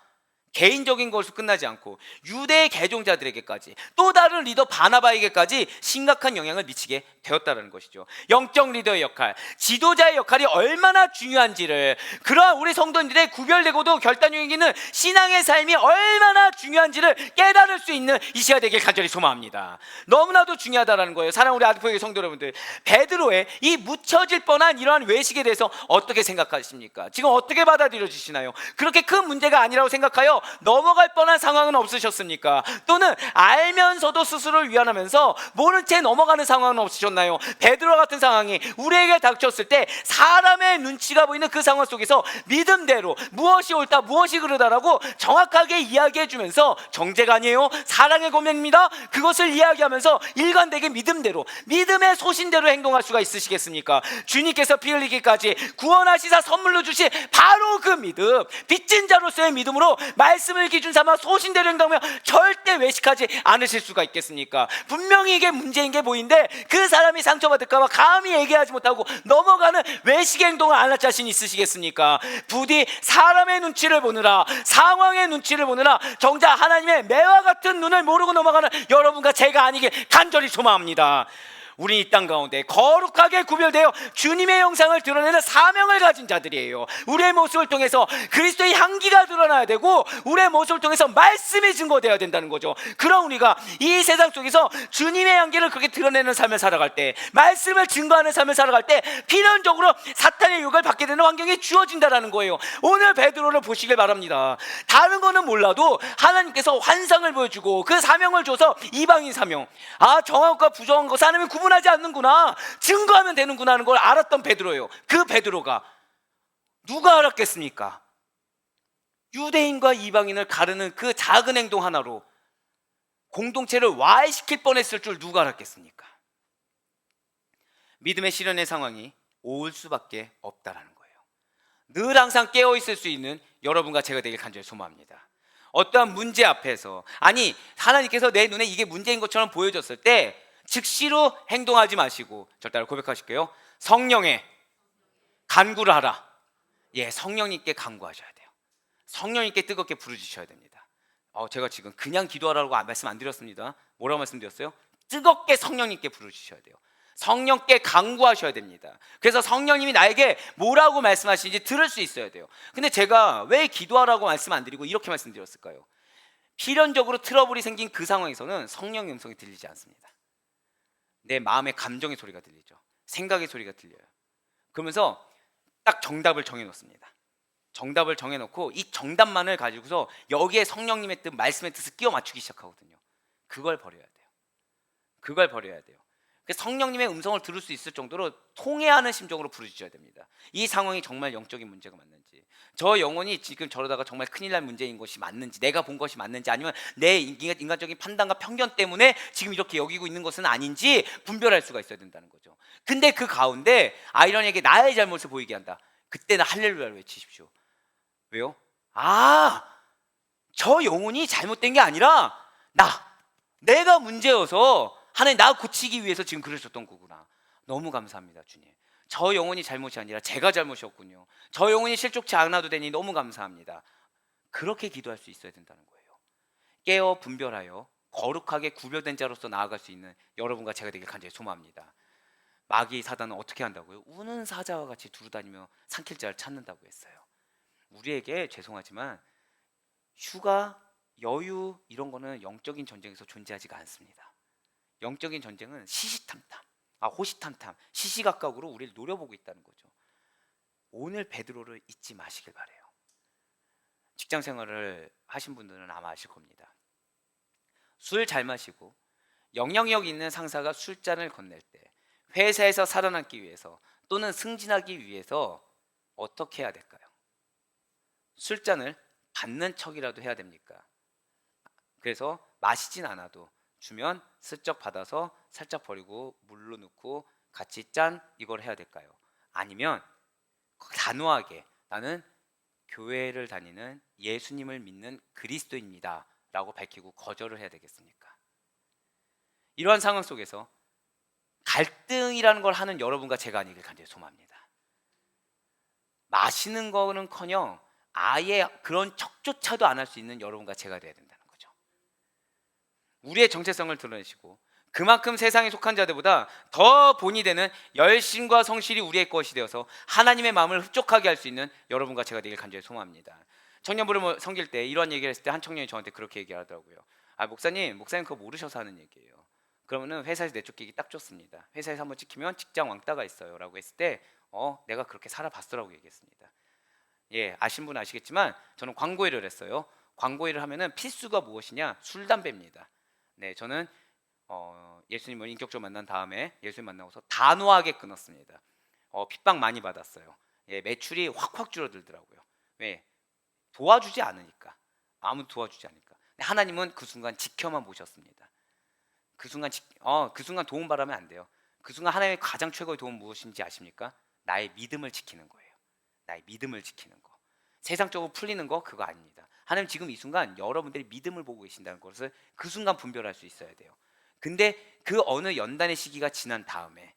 개인적인 것으로 끝나지 않고 유대의 개종자들에게까지, 또 다른 리더 바나바에게까지 심각한 영향을 미치게 되었다는 것이죠. 영적 리더의 역할, 지도자의 역할이 얼마나 중요한지를, 그러한 우리 성도님들의 구별되고도 결단력 있는 신앙의 삶이 얼마나 중요한지를 깨달을 수 있는 이 시간 되길 간절히 소망합니다. 너무나도 중요하다는 거예요. 사랑하는 우리 아드포의 성도 여러분들, 베드로의 이 묻혀질 뻔한 이러한 외식에 대해서 어떻게 생각하십니까? 지금 어떻게 받아들여지시나요? 그렇게 큰 문제가 아니라고 생각하여 넘어갈 뻔한 상황은 없으셨습니까? 또는 알면서도 스스로를 위안하면서 모른 채 넘어가는 상황은 없으셨나요? 베드로 같은 상황이 우리에게 닥쳤을 때 사람의 눈치가 보이는 그 상황 속에서 믿음대로 무엇이 옳다 무엇이 그르다라고 정확하게 이야기해 주면서, 정죄가 아니에요, 사랑의 고백입니다, 그것을 이야기하면서 일관되게 믿음대로, 믿음의 소신대로 행동할 수가 있으시겠습니까? 주님께서 피 흘리기까지 구원하시사 선물로 주신 바로 그 믿음, 빚진 자로서의 믿음으로 말씀을 기준 삼아 소신대로 행동하며 절대 외식하지 않으실 수가 있겠습니까? 분명히 이게 문제인 게 보이는데 그 사람이 상처받을까 봐 감히 얘기하지 못하고 넘어가는 외식의 행동을 안 할 자신 있으시겠습니까? 부디 사람의 눈치를 보느라, 상황의 눈치를 보느라 정작 하나님의 매와 같은 눈을 모르고 넘어가는 여러분과 제가 아니길 간절히 소망합니다. 우리 이 땅 가운데 거룩하게 구별되어 주님의 형상을 드러내는 사명을 가진 자들이에요. 우리의 모습을 통해서 그리스도의 향기가 드러나야 되고, 우리의 모습을 통해서 말씀이 증거되어야 된다는 거죠. 그럼 우리가 이 세상 속에서 주님의 향기를 그렇게 드러내는 삶을 살아갈 때, 말씀을 증거하는 삶을 살아갈 때 필연적으로 사탄의 유혹을 받게 되는 환경이 주어진다는 거예요. 오늘 베드로를 보시길 바랍니다. 다른 거는 몰라도 하나님께서 환상을 보여주고 그 사명을 줘서 이방인 사명, 정한 것과 부정한 것 하나님은 구분하지 않는구나, 증거하면 되는구나 하는 걸 알았던 베드로예요. 그 베드로가 누가 알았겠습니까? 유대인과 이방인을 가르는 그 작은 행동 하나로 공동체를 와해시킬 뻔했을 줄 누가 알았겠습니까? 믿음의 실현의 상황이 올 수밖에 없다라는 거예요. 늘 항상 깨어있을 수 있는 여러분과 제가 되길 간절히 소망합니다. 어떠한 문제 앞에서, 하나님께서 내 눈에 이게 문제인 것처럼 보여졌을 때 즉시로 행동하지 마시고, 절 따라 고백하실게요. 성령의 간구를 하라. 예, 성령님께 간구하셔야 돼요. 성령님께 뜨겁게 부르짖으셔야 됩니다. 제가 지금 그냥 기도하라고 말씀 안 드렸습니다. 뭐라고 말씀드렸어요? 뜨겁게 성령님께 부르짖으셔야 돼요. 성령께 간구하셔야 됩니다. 그래서 성령님이 나에게 뭐라고 말씀하시는지 들을 수 있어야 돼요. 근데 제가 왜 기도하라고 말씀 안 드리고 이렇게 말씀드렸을까요? 필연적으로 트러블이 생긴 그 상황에서는 성령의 음성이 들리지 않습니다. 내 마음의 감정의 소리가 들리죠. 생각의 소리가 들려요. 그러면서 딱 정답을 정해놓습니다. 정답을 정해놓고 이 정답만을 가지고서 여기에 성령님의 뜻, 말씀의 뜻을 끼워 맞추기 시작하거든요. 그걸 버려야 돼요. 성령님의 음성을 들을 수 있을 정도로 통회하는 심정으로 부르짖어야 됩니다. 이 상황이 정말 영적인 문제가 맞는지, 저 영혼이 지금 저러다가 정말 큰일 날 문제인 것이 맞는지, 내가 본 것이 맞는지, 아니면 내 인간적인 판단과 편견 때문에 지금 이렇게 여기고 있는 것은 아닌지 분별할 수가 있어야 된다는 거죠. 근데 그 가운데 아이러니하게 나의 잘못을 보이게 한다. 그때는 할렐루야를 외치십시오. 왜요? 저 영혼이 잘못된 게 아니라 내가 문제여서 하나님 나 고치기 위해서 지금 그러셨던 거구나. 너무 감사합니다, 주님. 저 영혼이 잘못이 아니라 제가 잘못이었군요. 저 영혼이 실족치 않아도 되니 너무 감사합니다. 그렇게 기도할 수 있어야 된다는 거예요. 깨어 분별하여 거룩하게 구별된 자로서 나아갈 수 있는 여러분과 제가 되길 간절히 소망합니다. 마귀 사단은 어떻게 한다고요? 우는 사자와 같이 두루다니며 삼킬 자를 찾는다고 했어요. 우리에게 죄송하지만 휴가, 여유 이런 거는 영적인 전쟁에서 존재하지가 않습니다. 영적인 전쟁은 호시탐탐, 시시각각으로 우리를 노려보고 있다는 거죠. 오늘 베드로를 잊지 마시길 바래요. 직장 생활을 하신 분들은 아마 아실 겁니다. 술 잘 마시고 영향력 있는 상사가 술잔을 건넬 때 회사에서 살아남기 위해서 또는 승진하기 위해서 어떻게 해야 될까요? 술잔을 받는 척이라도 해야 됩니까? 그래서 마시진 않아도 주면 슬쩍 받아서 살짝 버리고 물로 넣고 같이 짠 이걸 해야 될까요? 아니면 단호하게 나는 교회를 다니는 예수님을 믿는 그리스도입니다 라고 밝히고 거절을 해야 되겠습니까? 이러한 상황 속에서 갈등이라는 걸 하는 여러분과 제가 아니길 간절히 소망합니다. 마시는 거는커녕 아예 그런 척조차도 안 할 수 있는 여러분과 제가 돼야 된다는 거죠. 우리의 정체성을 드러내시고 그만큼 세상에 속한 자들보다 더 본이 되는 열심과 성실이 우리의 것이 되어서 하나님의 마음을 흡족하게 할 수 있는 여러분과 제가 되길 간절히 소망합니다. 청년부를 섬길 때 이런 얘기를 했을 때 한 청년이 저한테 그렇게 얘기하더라고요. 목사님 그거 모르셔서 하는 얘기예요. 그러면은 회사에서 내쫓기기 딱 좋습니다. 회사에서 한번 찍히면 직장 왕따가 있어요 라고 했을 때 내가 그렇게 살아봤어라고 얘기했습니다. 예, 아신 분은 아시겠지만 저는 광고 일을 했어요. 광고 일을 하면은 필수가 무엇이냐? 술, 담배입니다. 네, 저는 예수님을 인격적으로 만난 다음에 예수님 만나고서 단호하게 끊었습니다. 핍박 많이 받았어요. 예, 매출이 확 줄어들더라고요. 왜? 도와주지 않으니까. 아무도 도와주지 않으니까. 하나님은 그 순간 지켜만 보셨습니다. 그 순간 도움 바라면 안 돼요. 그 순간 하나님의 가장 최고의 도움 무엇인지 아십니까? 나의 믿음을 지키는 거예요. 나의 믿음을 지키는 거. 세상적으로 풀리는 거 그거 아닙니다. 하나님 지금 이 순간 여러분들이 믿음을 보고 계신다는 것을 그 순간 분별할 수 있어야 돼요. 근데 그 어느 연단의 시기가 지난 다음에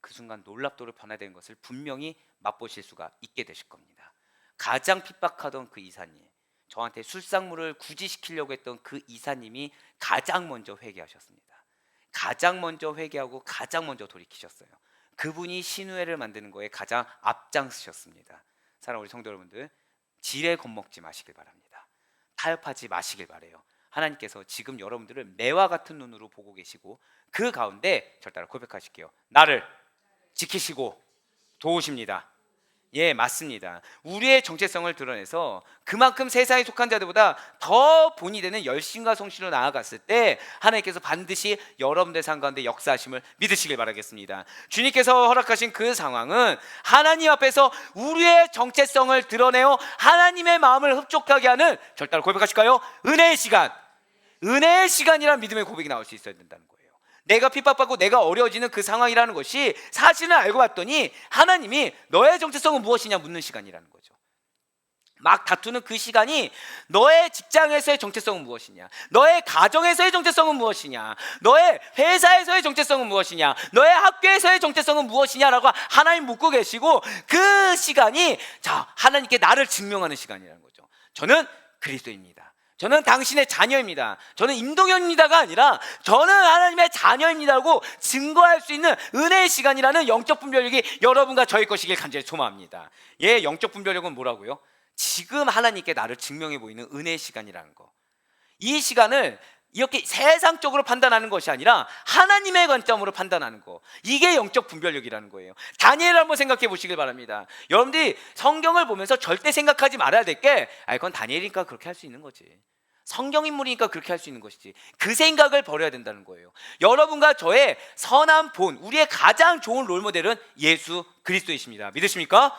그 순간 놀랍도록 변화되는 것을 분명히 맛보실 수가 있게 되실 겁니다. 가장 핍박하던 그 이사님, 저한테 술상무를 구지시키려고 했던 그 이사님이 가장 먼저 회개하셨습니다. 가장 먼저 회개하고 가장 먼저 돌이키셨어요. 그분이 신우회를 만드는 거에 가장 앞장서셨습니다. 사랑하는 우리 성도 여러분들, 지레 겁먹지 마시길 바랍니다. 타협하지 마시길 바래요. 하나님께서 지금 여러분들을 매와 같은 눈으로 보고 계시고 그 가운데 절 따라 고백하실게요. 나를 지키시고 도우십니다. 예, 맞습니다. 우리의 정체성을 드러내서 그만큼 세상에 속한 자들보다 더 본이 되는 열심과 성실로 나아갔을 때 하나님께서 반드시 여러분들 삶 가운데 역사하심을 믿으시길 바라겠습니다. 주님께서 허락하신 그 상황은 하나님 앞에서 우리의 정체성을 드러내어 하나님의 마음을 흡족하게 하는, 절대로 고백하실까요? 은혜의 시간. 은혜의 시간이란 믿음의 고백이 나올 수 있어야 된다는 거예요. 내가 핍박받고 내가 어려워지는 그 상황이라는 것이 사실은 알고 봤더니 하나님이 너의 정체성은 무엇이냐 묻는 시간이라는 거죠. 막 다투는 그 시간이 너의 직장에서의 정체성은 무엇이냐, 너의 가정에서의 정체성은 무엇이냐, 너의 회사에서의 정체성은 무엇이냐, 너의 학교에서의 정체성은 무엇이냐라고 하나님 묻고 계시고 그 시간이 하나님께 나를 증명하는 시간이라는 거죠. 저는 그리스도입니다. 저는 당신의 자녀입니다. 저는 임동현입니다가 아니라 저는 하나님의 자녀입니다고 증거할 수 있는 은혜의 시간이라는 영적 분별력이 여러분과 저의 것이길 간절히 소망합니다. 예, 영적 분별력은 뭐라고요? 지금 하나님께 나를 증명해 보이는 은혜의 시간이라는 거. 이 시간을 이렇게 세상적으로 판단하는 것이 아니라 하나님의 관점으로 판단하는 거, 이게 영적 분별력이라는 거예요. 다니엘을 한번 생각해 보시길 바랍니다. 여러분들이 성경을 보면서 절대 생각하지 말아야 될 게 그건 다니엘이니까 그렇게 할 수 있는 거지. 성경 인물이니까 그렇게 할 수 있는 것이지. 그 생각을 버려야 된다는 거예요. 여러분과 저의 선한 본, 우리의 가장 좋은 롤모델은 예수 그리스도이십니다. 믿으십니까?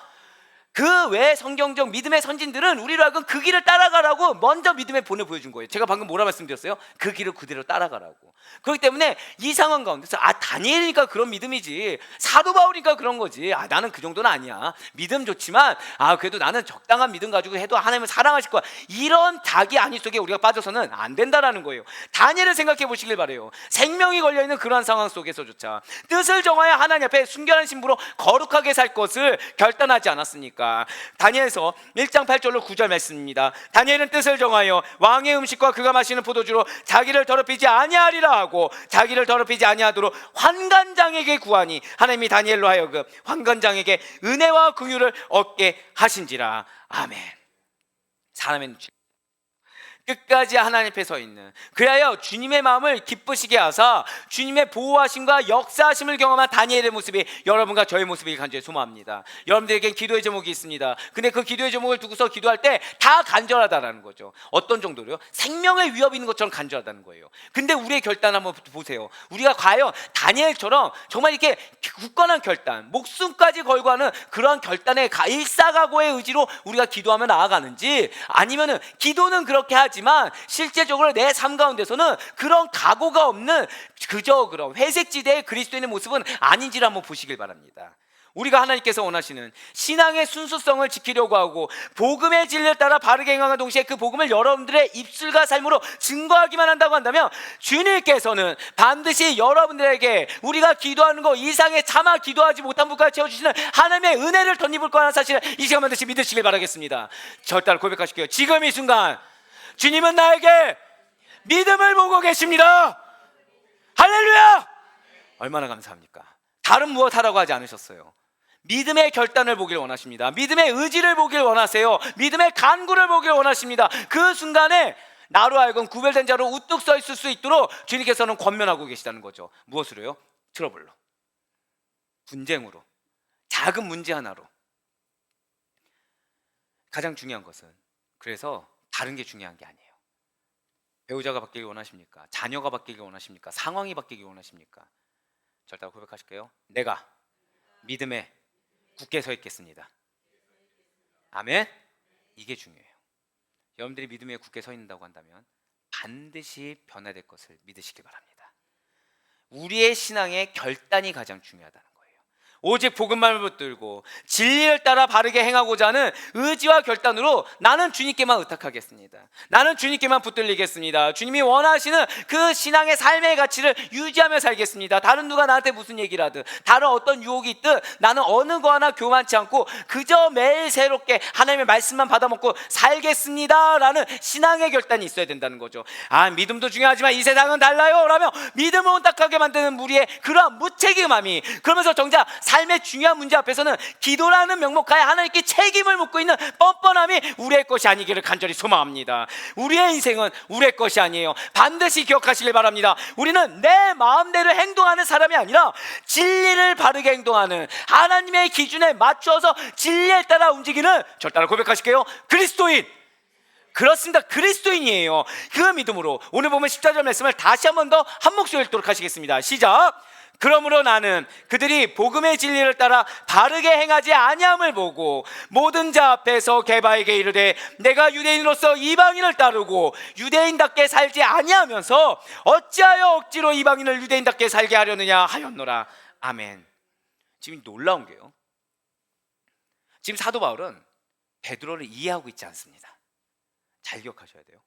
그 외 성경적 믿음의 선진들은 우리로 하여금 그 길을 따라가라고 먼저 믿음의 본을 보여준 거예요. 제가 방금 뭐라 말씀드렸어요? 그 길을 그대로 따라가라고. 그렇기 때문에 이 상황 가운데서 다니엘이니까 그런 믿음이지, 사도 바울이니까 그런 거지, 나는 그 정도는 아니야, 믿음 좋지만 그래도 나는 적당한 믿음 가지고 해도 하나님을 사랑하실 거야, 이런 자기 안위 속에 우리가 빠져서는 안 된다라는 거예요. 다니엘을 생각해 보시길 바래요. 생명이 걸려있는 그러한 상황 속에서조차 뜻을 정하여 하나님 앞에 순결한 신부로 거룩하게 살 것을 결단하지 않았습니까? 다니엘서 1장 8절로 9절 말씀입니다. 다니엘은 뜻을 정하여 왕의 음식과 그가 마시는 포도주로 자기를 더럽히지 아니하리라 하고 자기를 더럽히지 아니하도록 환관장에게 구하니 하나님이 다니엘로 하여금 환관장에게 은혜와 긍휼을 얻게 하신지라. 아멘. 사람의 끝까지 하나님 앞에 서 있는, 그리하여 주님의 마음을 기쁘시게 하사 주님의 보호하심과 역사하심을 경험한 다니엘의 모습이 여러분과 저의 모습이 간절히 소망합니다. 여러분들에겐 기도의 제목이 있습니다. 근데 그 기도의 제목을 두고서 기도할 때 다 간절하다라는 거죠. 어떤 정도로요? 생명의 위협이 있는 것처럼 간절하다는 거예요. 근데 우리의 결단 한번 보세요. 우리가 과연 다니엘처럼 정말 이렇게 굳건한 결단, 목숨까지 걸고 하는 그런 결단의 일사각오의 의지로 우리가 기도하며 나아가는지, 아니면은 기도는 그렇게 하지만 실제적으로 내 삶 가운데서는 그런 각오가 없는 그저 그런 회색지대의 그리스도인의 모습은 아닌지를 한번 보시길 바랍니다. 우리가 하나님께서 원하시는 신앙의 순수성을 지키려고 하고 복음의 진리를 따라 바르게 행하는 동시에 그 복음을 여러분들의 입술과 삶으로 증거하기만 한다고 한다면 주님께서는 반드시 여러분들에게 우리가 기도하는 것 이상의 차마 기도하지 못한 부분까지 채워주시는 하나님의 은혜를 덧입을 거라는 사실을 이 시간 반드시 믿으시길 바라겠습니다. 절대로 고백하실게요. 지금 이 순간 주님은 나에게 믿음을 보고 계십니다. 할렐루야! 얼마나 감사합니까? 다른 무엇 하라고 하지 않으셨어요. 믿음의 결단을 보길 원하십니다. 믿음의 의지를 보길 원하세요. 믿음의 간구를 보길 원하십니다. 그 순간에 나로 하여금 구별된 자로 우뚝 서 있을 수 있도록 주님께서는 권면하고 계시다는 거죠. 무엇으로요? 트러블로, 분쟁으로, 작은 문제 하나로. 가장 중요한 것은, 그래서 다른 게 중요한 게 아니에요. 배우자가 바뀌길 원하십니까? 자녀가 바뀌길 원하십니까? 상황이 바뀌길 원하십니까? 절대 고백하실게요. 내가 믿음에 굳게 서 있겠습니다. 아멘. 이게 중요해요. 여러분들이 믿음에 굳게 서 있는다고 한다면 반드시 변화될 것을 믿으시기 바랍니다. 우리의 신앙의 결단이 가장 중요하다는 거예요. 오직 복음만을 붙들고 진리를 따라 바르게 행하고자 하는 의지와 결단으로 나는 주님께만 의탁하겠습니다. 나는 주님께만 붙들리겠습니다. 주님이 원하시는 그 신앙의 삶의 가치를 유지하며 살겠습니다. 다른 누가 나한테 무슨 얘기를 하든, 다른 어떤 유혹이 있든 나는 어느 거 하나 교만치 않고 그저 매일 새롭게 하나님의 말씀만 받아먹고 살겠습니다 라는 신앙의 결단이 있어야 된다는 거죠. 믿음도 중요하지만 이 세상은 달라요 라며 믿음을 혼탁하게 만드는 무리의 그러한 무책임함이, 그러면서 정작 삶의 중요한 문제 앞에서는 기도라는 명목하에 하나님께 책임을 묻고 있는 뻔뻔함이 우리의 것이 아니기를 간절히 소망합니다. 우리의 인생은 우리의 것이 아니에요. 반드시 기억하시길 바랍니다. 우리는 내 마음대로 행동하는 사람이 아니라 진리를 바르게 행동하는, 하나님의 기준에 맞춰서 진리에 따라 움직이는, 절대로 고백하실게요, 그리스도인. 그렇습니다. 그리스도인이에요. 그 믿음으로 오늘 보면 14절 말씀을 다시 한 번 더 한 목소리 읽도록 하시겠습니다. 시작. 그러므로 나는 그들이 복음의 진리를 따라 바르게 행하지 아니함을 보고 모든 자 앞에서 게바에게 이르되 내가 유대인으로서 이방인을 따르고 유대인답게 살지 아니하면서 어찌하여 억지로 이방인을 유대인답게 살게 하려느냐 하였노라. 아멘. 지금 놀라운 게요, 지금 사도 바울은 베드로를 이해하고 있지 않습니다. 잘 기억하셔야 돼요.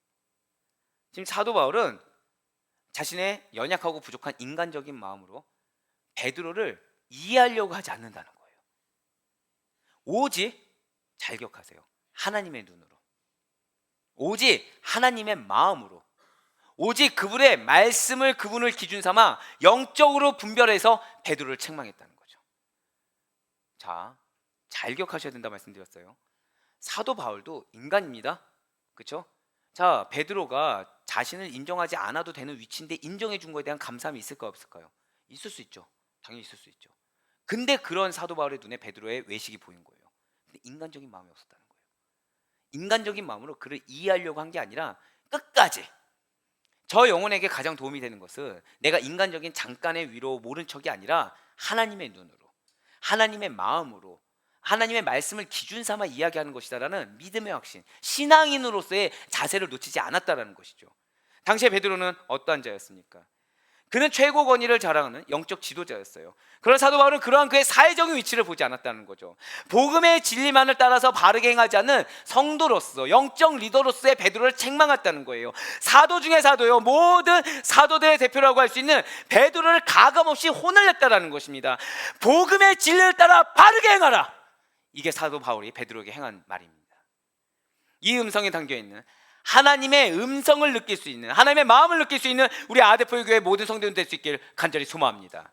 지금 사도 바울은 자신의 연약하고 부족한 인간적인 마음으로 베드로를 이해하려고 하지 않는다는 거예요. 오직, 잘 기억하세요, 하나님의 눈으로, 오직 하나님의 마음으로, 오직 그분의 말씀을 그분을 기준 삼아 영적으로 분별해서 베드로를 책망했다는 거죠. 자, 잘 기억하셔야 된다 말씀드렸어요. 사도 바울도 인간입니다. 그렇죠? 자, 베드로가 자신을 인정하지 않아도 되는 위치인데 인정해 준 거에 대한 감사함이 있을까요, 없을까요? 있을 수 있죠. 당연히 있을 수 있죠. 근데 그런 사도 바울의 눈에 베드로의 외식이 보인 거예요. 근데 인간적인 마음이 없었다는 거예요. 인간적인 마음으로 그를 이해하려고 한 게 아니라 끝까지. 저 영혼에게 가장 도움이 되는 것은 내가 인간적인 잠깐의 위로 모른 척이 아니라 하나님의 눈으로, 하나님의 마음으로, 하나님의 말씀을 기준 삼아 이야기하는 것이다라는 믿음의 확신, 신앙인으로서의 자세를 놓치지 않았다라는 것이죠. 당시에 베드로는 어떠한 자였습니까? 그는 최고 권위를 자랑하는 영적 지도자였어요. 그러나 사도 바울은 그러한 그의 사회적인 위치를 보지 않았다는 거죠. 복음의 진리만을 따라서 바르게 행하지 않는 성도로서, 영적 리더로서의 베드로를 책망했다는 거예요. 사도 중에 사도요, 모든 사도들의 대표라고 할 수 있는 베드로를 가감없이 혼을 냈다는 것입니다. 복음의 진리를 따라 바르게 행하라, 이게 사도 바울이 베드로에게 행한 말입니다. 이 음성에 담겨있는 하나님의 음성을 느낄 수 있는, 하나님의 마음을 느낄 수 있는 우리 아데포유 교회 모든 성도들 될 수 있기를 간절히 소망합니다.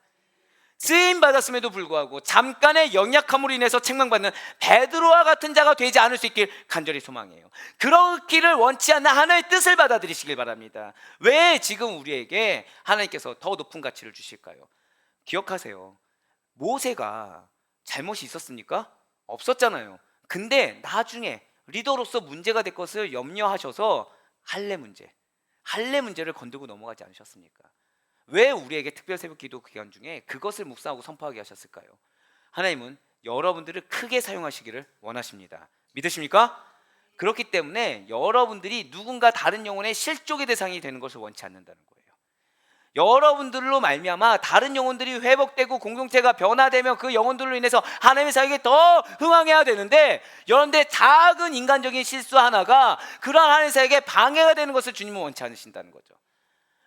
쓰임 받았음에도 불구하고 잠깐의 연약함으로 인해서 책망받는 베드로와 같은 자가 되지 않을 수 있길 간절히 소망해요. 그렇기를 원치 않는 하나님의 뜻을 받아들이시길 바랍니다. 왜 지금 우리에게 하나님께서 더 높은 가치를 주실까요? 기억하세요. 모세가 잘못이 있었습니까? 없었잖아요. 근데 나중에 리더로서 문제가 될 것을 염려하셔서 할례 문제를 건들고 넘어가지 않으셨습니까? 왜 우리에게 특별 새벽 기도 기간 중에 그것을 묵상하고 선포하게 하셨을까요? 하나님은 여러분들을 크게 사용하시기를 원하십니다. 믿으십니까? 그렇기 때문에 여러분들이 누군가 다른 영혼의 실족의 대상이 되는 것을 원치 않는다는 거예요. 여러분들로 말미암아 다른 영혼들이 회복되고 공동체가 변화되며 그 영혼들로 인해서 하나님의 사역에 더 흥황해야 되는데, 여러분들의 작은 인간적인 실수 하나가 그러한 하나님의 사역에 방해가 되는 것을 주님은 원치 않으신다는 거죠.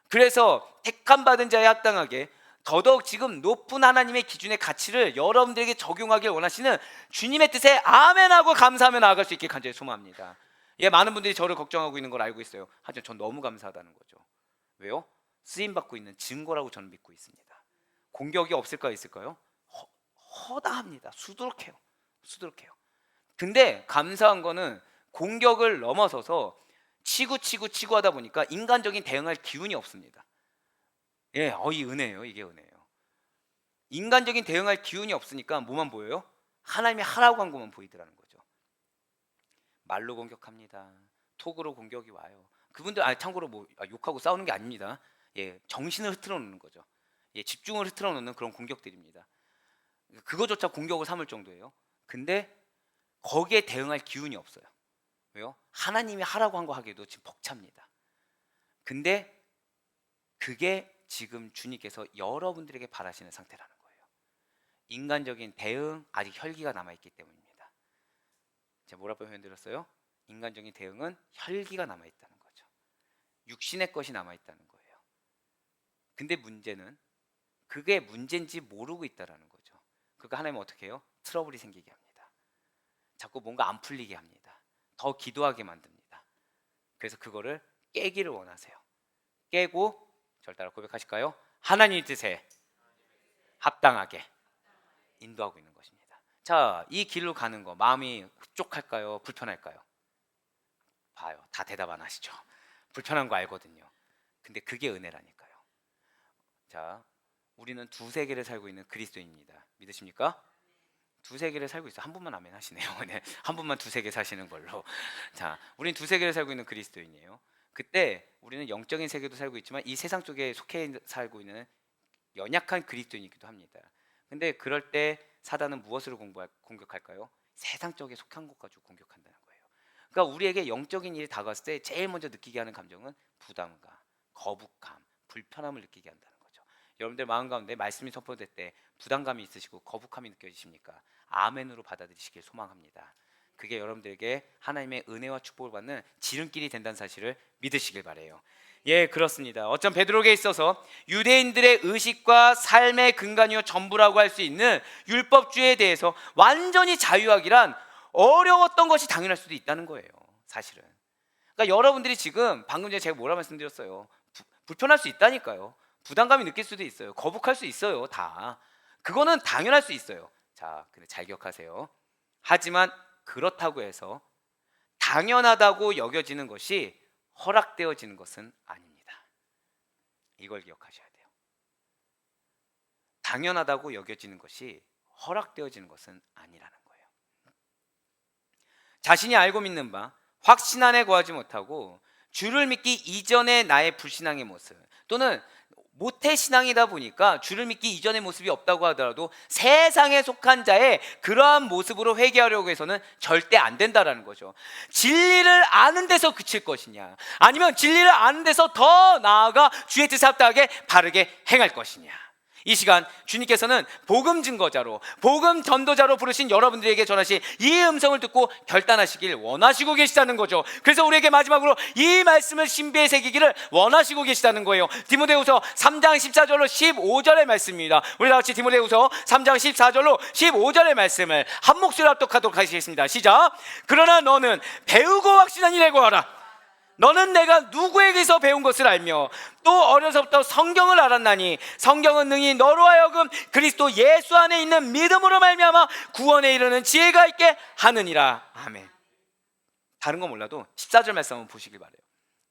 그래서 택함 받은 자에 합당하게 더더욱 지금 높은 하나님의 기준의 가치를 여러분들에게 적용하길 원하시는 주님의 뜻에 아멘하고 감사하며 나아갈 수 있게 간절히 소망합니다. 예, 많은 분들이 저를 걱정하고 있는 걸 알고 있어요. 하지만 전 너무 감사하다는 거죠. 왜요? 쓰임받고 있는 증거라고 저는 믿고 있습니다. 공격이 없을까요? 있을까요? 허다합니다. 수두룩해요. 근데 감사한 거는 공격을 넘어서서 치고 하다 보니까 인간적인 대응할 기운이 없습니다. 예, 이 은혜예요. 이게 은혜예요. 인간적인 대응할 기운이 없으니까 뭐만 보여요? 하나님이 하라고 한 것만 보이더라는 거죠. 말로 공격합니다. 톡으로 공격이 와요. 그분들 참고로 욕하고 싸우는 게 아닙니다. 예, 정신을 흐트러 놓는 거죠. 예, 집중을 흐트러 놓는 그런 공격들입니다. 그거조차 공격을 삼을 정도예요. 근데 거기에 대응할 기운이 없어요. 왜요? 하나님이 하라고 한 거 하기에도 지금 벅찹니다. 근데 그게 지금 주님께서 여러분들에게 바라시는 상태라는 거예요. 인간적인 대응 아직 혈기가 남아있기 때문입니다. 제가 뭐라고 표현드렸어요? 인간적인 대응은 혈기가 남아있다는 거죠. 육신의 것이 남아있다는 거예요. 근데 문제는 그게 문제인지 모르고 있다는 거죠. 그러니까 하나님은 어떻게 해요? 트러블이 생기게 합니다. 자꾸 뭔가 안 풀리게 합니다. 더 기도하게 만듭니다. 그래서 그거를 깨기를 원하세요. 깨고 저를 따라 고백하실까요? 하나님의 뜻에 합당하게 인도하고 있는 것입니다. 자, 이 길로 가는 거 마음이 흡족할까요? 불편할까요? 봐요. 다 대답 안 하시죠. 불편한 거 알거든요. 근데 그게 은혜라니까요. 자, 우리는 두 세계를 살고 있는 그리스도인입니다. 믿으십니까? 두 세계를 살고 있어요. 한 분만 아멘 하시네요. 네, 한 분만 두 세계 사시는 걸로. 자, 우리는 두 세계를 살고 있는 그리스도인이에요. 그때 우리는 영적인 세계도 살고 있지만 이 세상 속에 속해 살고 있는 연약한 그리스도인이기도 합니다. 근데 그럴 때 사단은 무엇으로 공격할까요? 세상 쪽에 속한 것 가지고 공격한다는 거예요. 그러니까 우리에게 영적인 일이 다가왔을 때 제일 먼저 느끼게 하는 감정은 부담감, 거북함, 불편함을 느끼게 한다는 거죠. 여러분들 마음 가운데 말씀이 선포될 때 부담감이 있으시고 거북함이 느껴지십니까? 아멘으로 받아들이시길 소망합니다. 그게 여러분들에게 하나님의 은혜와 축복을 받는 지름길이 된다는 사실을 믿으시길 바래요. 예, 그렇습니다. 어쩜 베드로에게 있어서 유대인들의 의식과 삶의 근간이요 전부라고 할 수 있는 율법주의에 대해서 완전히 자유하기란 어려웠던 것이 당연할 수도 있다는 거예요. 사실은. 그러니까 여러분들이 지금 방금 전에 제가 뭐라 말씀드렸어요. 불편할 수 있다니까요. 부담감이 느낄 수도 있어요. 거북할 수 있어요. 다. 그거는 당연할 수 있어요. 자, 근데 잘 기억하세요. 하지만 그렇다고 해서 당연하다고 여겨지는 것이 허락되어지는 것은 아닙니다. 이걸 기억하셔야 돼요. 당연하다고 여겨지는 것이 허락되어지는 것은 아니라는 거예요. 자신이 알고 믿는 바 확신 안에 거하지 못하고 주를 믿기 이전의 나의 불신앙의 모습, 또는 모태신앙이다 보니까 주를 믿기 이전의 모습이 없다고 하더라도 세상에 속한 자의 그러한 모습으로 회개하려고 해서는 절대 안 된다라는 거죠. 진리를 아는 데서 그칠 것이냐, 아니면 진리를 아는 데서 더 나아가 주의 뜻에 합당하게 바르게 행할 것이냐. 이 시간 주님께서는 복음 증거자로, 복음 전도자로 부르신 여러분들에게 전하신 이 음성을 듣고 결단하시길 원하시고 계시다는 거죠. 그래서 우리에게 마지막으로 이 말씀을 신비에 새기기를 원하시고 계시다는 거예요. 디모데후서 3장 14절로 15절의 말씀입니다. 우리 다 같이 디모데후서 3장 14절로 15절의 말씀을 한 목소리로 합독하도록 하시겠습니다. 시작. 그러나 너는 배우고 확신한 일에 구하라. 너는 내가 누구에게서 배운 것을 알며 또 어려서부터 성경을 알았나니 성경은 능히 너로 하여금 그리스도 예수 안에 있는 믿음으로 말미암아 구원에 이르는 지혜가 있게 하느니라. 아멘. 다른 건 몰라도 14절 말씀 한번 보시길 바라요.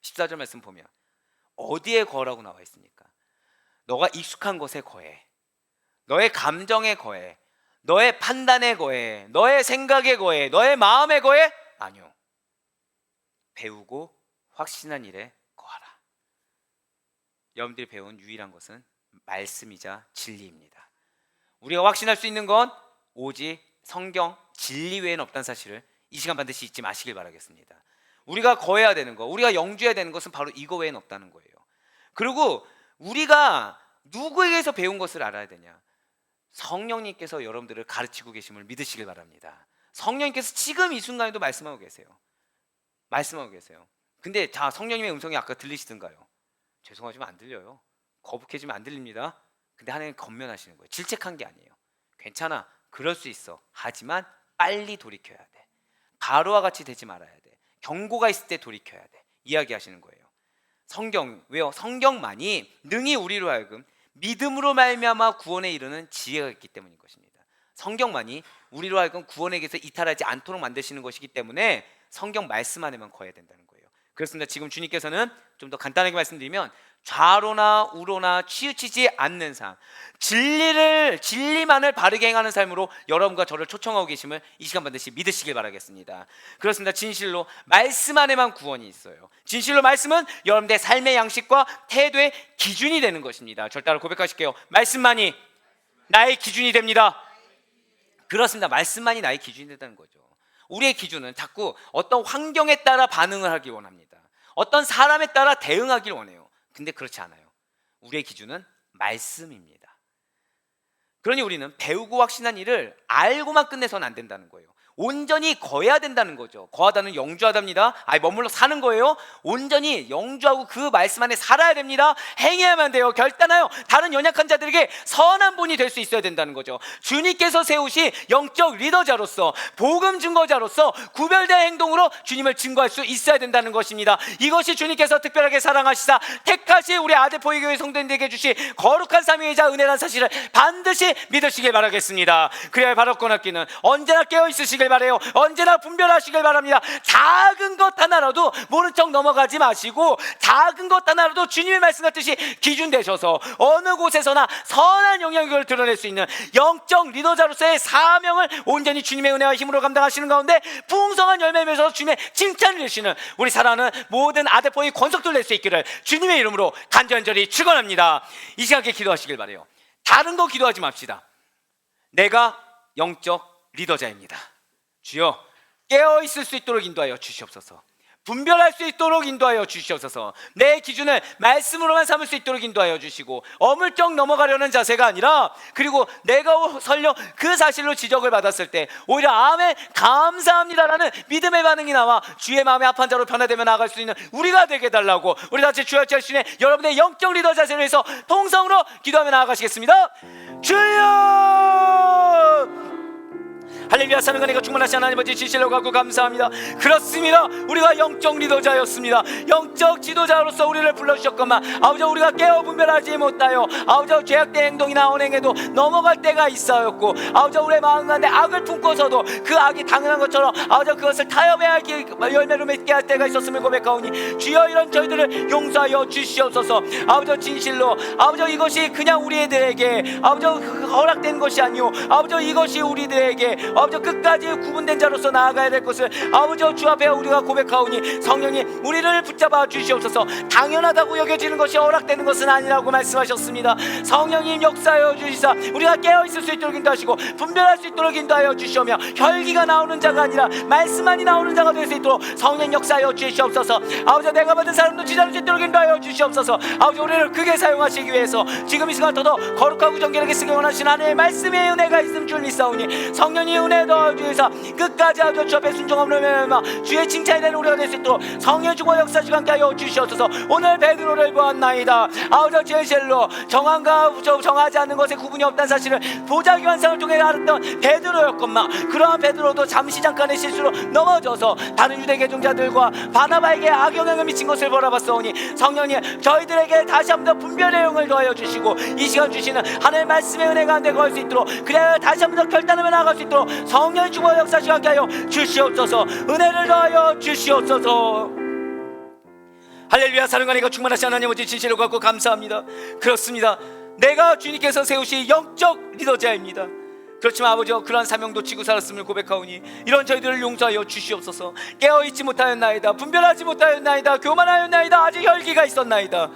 14절 말씀 보면 어디에 거라고 나와 있습니까? 너가 익숙한 것에 거해, 너의 감정에 거해, 너의 판단에 거해, 너의 생각에 거해, 너의 마음에 거해? 아니요. 배우고 확신한 일에 거하라. 여러분들이 배운 유일한 것은 말씀이자 진리입니다. 우리가 확신할 수 있는 건 오직 성경, 진리 외에는 없다는 사실을 이 시간 반드시 잊지 마시길 바라겠습니다. 우리가 거해야 되는 것, 우리가 영주해야 되는 것은 바로 이거 외에는 없다는 거예요. 그리고 우리가 누구에게서 배운 것을 알아야 되냐? 성령님께서 여러분들을 가르치고 계심을 믿으시길 바랍니다. 성령님께서 지금 이 순간에도 말씀하고 계세요. 말씀하고 계세요. 근데 자, 성령님의 음성이 아까 들리시던가요? 죄송하지만 안 들려요. 거북해지면 안 들립니다. 근데 하나님 건면하시는 거예요. 질책한 게 아니에요. 괜찮아, 그럴 수 있어. 하지만 빨리 돌이켜야 돼. 바로와 같이 되지 말아야 돼. 경고가 있을 때 돌이켜야 돼. 이야기하시는 거예요. 성경, 왜요? 성경만이 능히 우리로 하여금 믿음으로 말미암아 구원에 이르는 지혜가 있기 때문인 것입니다. 성경만이 우리로 하여금 구원에게서 이탈하지 않도록 만드시는 것이기 때문에 성경 말씀 안에만 거해야 된다는 거예요. 그렇습니다. 지금 주님께서는 좀 더 간단하게 말씀드리면 좌로나 우로나 치우치지 않는 삶, 진리만을 바르게 행하는 삶으로 여러분과 저를 초청하고 계심을 이 시간 반드시 믿으시길 바라겠습니다. 그렇습니다. 진실로 말씀 안에만 구원이 있어요. 진실로 말씀은 여러분들의 삶의 양식과 태도의 기준이 되는 것입니다. 절대로 고백하실게요. 말씀만이 나의 기준이 됩니다. 그렇습니다. 말씀만이 나의 기준이 된다는 거죠. 우리의 기준은 자꾸 어떤 환경에 따라 반응을 하길 원합니다. 어떤 사람에 따라 대응하길 원해요. 근데 그렇지 않아요. 우리의 기준은 말씀입니다. 그러니 우리는 배우고 확신한 일을 알고만 끝내서는 안 된다는 거예요. 온전히 거해야 된다는 거죠. 거하다는 영주하답니다. 머물러 사는 거예요. 온전히 영주하고 그 말씀 안에 살아야 됩니다. 행해야만 돼요. 결단하여 다른 연약한 자들에게 선한 본이 될 수 있어야 된다는 거죠. 주님께서 세우신 영적 리더자로서, 복음 증거자로서 구별된 행동으로 주님을 증거할 수 있어야 된다는 것입니다. 이것이 주님께서 특별하게 사랑하시사 택하신 우리 아데포이 교회 성도님들에게 주신 거룩한 삶이자 은혜라는 사실을 반드시 믿으시길 바라겠습니다. 그래야 바로 꺼놨기는 언제나 깨어 있으시길 바래요. 언제나 분별하시길 바랍니다. 작은 것 하나라도 모른 척 넘어가지 마시고, 작은 것 하나라도 주님의 말씀 같듯이 기준 되셔서 어느 곳에서나 선한 영향력을 드러낼 수 있는 영적 리더자로서의 사명을 온전히 주님의 은혜와 힘으로 감당하시는 가운데 풍성한 열매를 맺어서 주님의 칭찬을 주시는 우리 사랑하는 모든 아데포의 권속들 낼 수 있기를 주님의 이름으로 간절히 축원합니다. 이 시간에 기도하시길 바래요. 다른 거 기도하지 맙시다. 내가 영적 리더자입니다. 주여, 깨어 있을 수 있도록 인도하여 주시옵소서. 분별할 수 있도록 인도하여 주시옵소서. 내 기준을 말씀으로만 삼을 수 있도록 인도하여 주시고, 어물쩍 넘어가려는 자세가 아니라, 그리고 내가 설령 그 사실로 지적을 받았을 때 오히려 아멘 감사합니다라는 믿음의 반응이 나와 주의 마음의 합한 자로 변화되며 나아갈 수 있는 우리가 되게 해달라고, 우리 같이 주여 자신의 여러분의 영적 리더 자세를 위해서 통성으로 기도하며 나아가시겠습니다. 주여! 할렐루야. 사는 은혜가 충만하신 하나님 아버지 진실로 갖고 감사합니다. 그렇습니다. 우리가 영적 리더자였습니다. 영적 지도자로서 우리를 불러주셨건만 아버지 우리가 깨어 분별하지 못하여 아버지 죄악된 행동이나 언행에도 넘어갈 때가 있었고, 아버지 우리의 마음 가운데 악을 품고서도 그 악이 당연한 것처럼 아버지 그것을 타협해야 열매로 맺게 할 때가 있었음을 고백하오니 주여, 이런 저희들을 용서하여 주시옵소서. 아버지 진실로 아버지 이것이 그냥 우리들에게 아버지 허락된 것이 아니오, 아버지 이것이 우리들에게 아버지 아버지 끝까지 구분된 자로서 나아가야 될 것을 아버지 주 앞에 우리가 고백하오니 성령님 우리를 붙잡아 주시옵소서. 당연하다고 여겨지는 것이 허락되는 것은 아니라고 말씀하셨습니다. 성령님 역사하여 주시사 우리가 깨어있을 수 있도록 인도하시고 분별할 수 있도록 인도하여 주시오며 혈기가 나오는 자가 아니라 말씀만이 나오는 자가 될 수 있도록 성령 역사하여 주시옵소서. 아버지 내가 받은 사람도 지자를 수 있도록 인도하여 주시옵소서. 아버지 우리를 크게 사용하시기 위해서 지금 이 시간 더더 거룩하고 정결하게 쓰기 원하시는 하나님의 말씀의 은혜가 있음 줄 믿사오니 성령님 은혜 더주시사 끝까지 아버지 주 앞에 순종하며 주의 칭찬이 되는 우리가 될 수 있도록 성령 주고 역사시간 함께 하여 주시옵소서. 오늘 베드로를 보았나이다. 아버지 제일로 정한과 정하지 않는 것에 구분이 없다는 사실을 보자기 환상을 통해 알았던 베드로였건만 그러한 베드로도 잠시 잠깐의 실수로 넘어져서 다른 유대 개종자들과 바나바에게 악영향을 미친 것을 바라봤사오니 성령님 저희들에게 다시 한번 더 분별의 영을 더하여 주시고 이 시간 주시는 하나님의 말씀의 은혜가 한데 거할 수 있도록 그래야 다시 한번 더 결단하며 나아갈 수 있도록 성령의 주고 역사시간 함께 하여 주시옵소서. 은혜를 더하여 주시옵소서. 할렐루야. 사랑과 내가 충만하신 하나님 아버지 진실을 갖고 감사합니다. 그렇습니다. 내가 주님께서 세우신 영적 리더자입니다. 그렇지만 아버지 그러한 사명도 지고 살았음을 고백하오니 이런 저희들을 용서하여 주시옵소서. 깨어있지 못하였나이다. 분별하지 못하였나이다. 교만하였나이다. 아직 혈기가 있었나이다.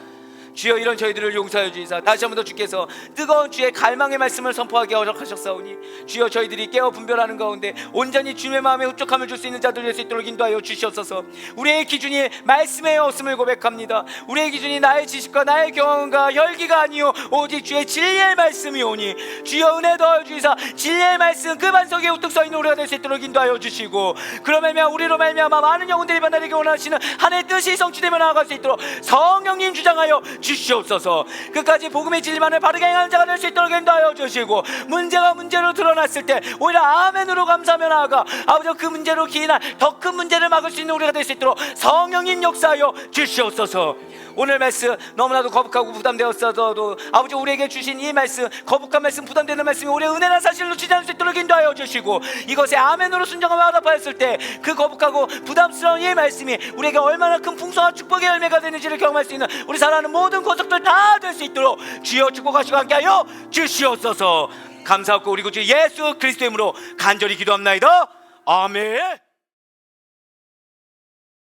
주여 이런 저희들을 용서하여 주시사 다시 한번 더 주께서 뜨거운 주의 갈망의 말씀을 선포하게 허락하셨사오니 주여 저희들이 깨어 분별하는 가운데 온전히 주님의 마음에 흡족함을 줄 수 있는 자들 될 수 있도록 인도하여 주시옵소서. 우리의 기준이 말씀의 없음을 고백합니다. 우리의 기준이 나의 지식과 나의 경험과 혈기가 아니요 오직 주의 진리의 말씀이오니 주여 은혜 더하여 주시사 진리의 말씀 그 반석에 우뚝 서 있는 우리가 될 수 있도록 인도하여 주시고 그로 말미암아 우리로 말미암아 많은 영혼들이 만나게 원하시는 하나님의 뜻이 성취되며 나아갈 수 있도록 성령님 주장하여 주시옵소서. 끝까지 복음의 진리만을 바르게 행하는 자가 될 수 있도록 인도하여 주시고 문제가 문제로 드러났을 때 오히려 아멘으로 감사하며 나아가 아버지 그 문제로 기인한 더 큰 문제를 막을 수 있는 우리가 될 수 있도록 성령님 역사하여 주시옵소서. 오늘 말씀 너무나도 거북하고 부담되었어도 아버지 우리에게 주신 이 말씀 거북한 말씀 부담되는 말씀이 우리의 은혜란 사실을 놓치지 않을 수 있도록 인도하여 주시고 이것에 아멘으로 순종하며 화답하였을 때 그 거북하고 부담스러운 이 말씀이 우리에게 얼마나 큰 풍성한 축복의 열매가 되는지를 경험할 수 있는 우리 사랑하는 모든 권속들 다 될 수 있도록 주여 축복하시고 함께하여 주시옵소서. 감사하고 우리 구주 예수 그리스도의 이름으로 간절히 기도합나이다. 아멘.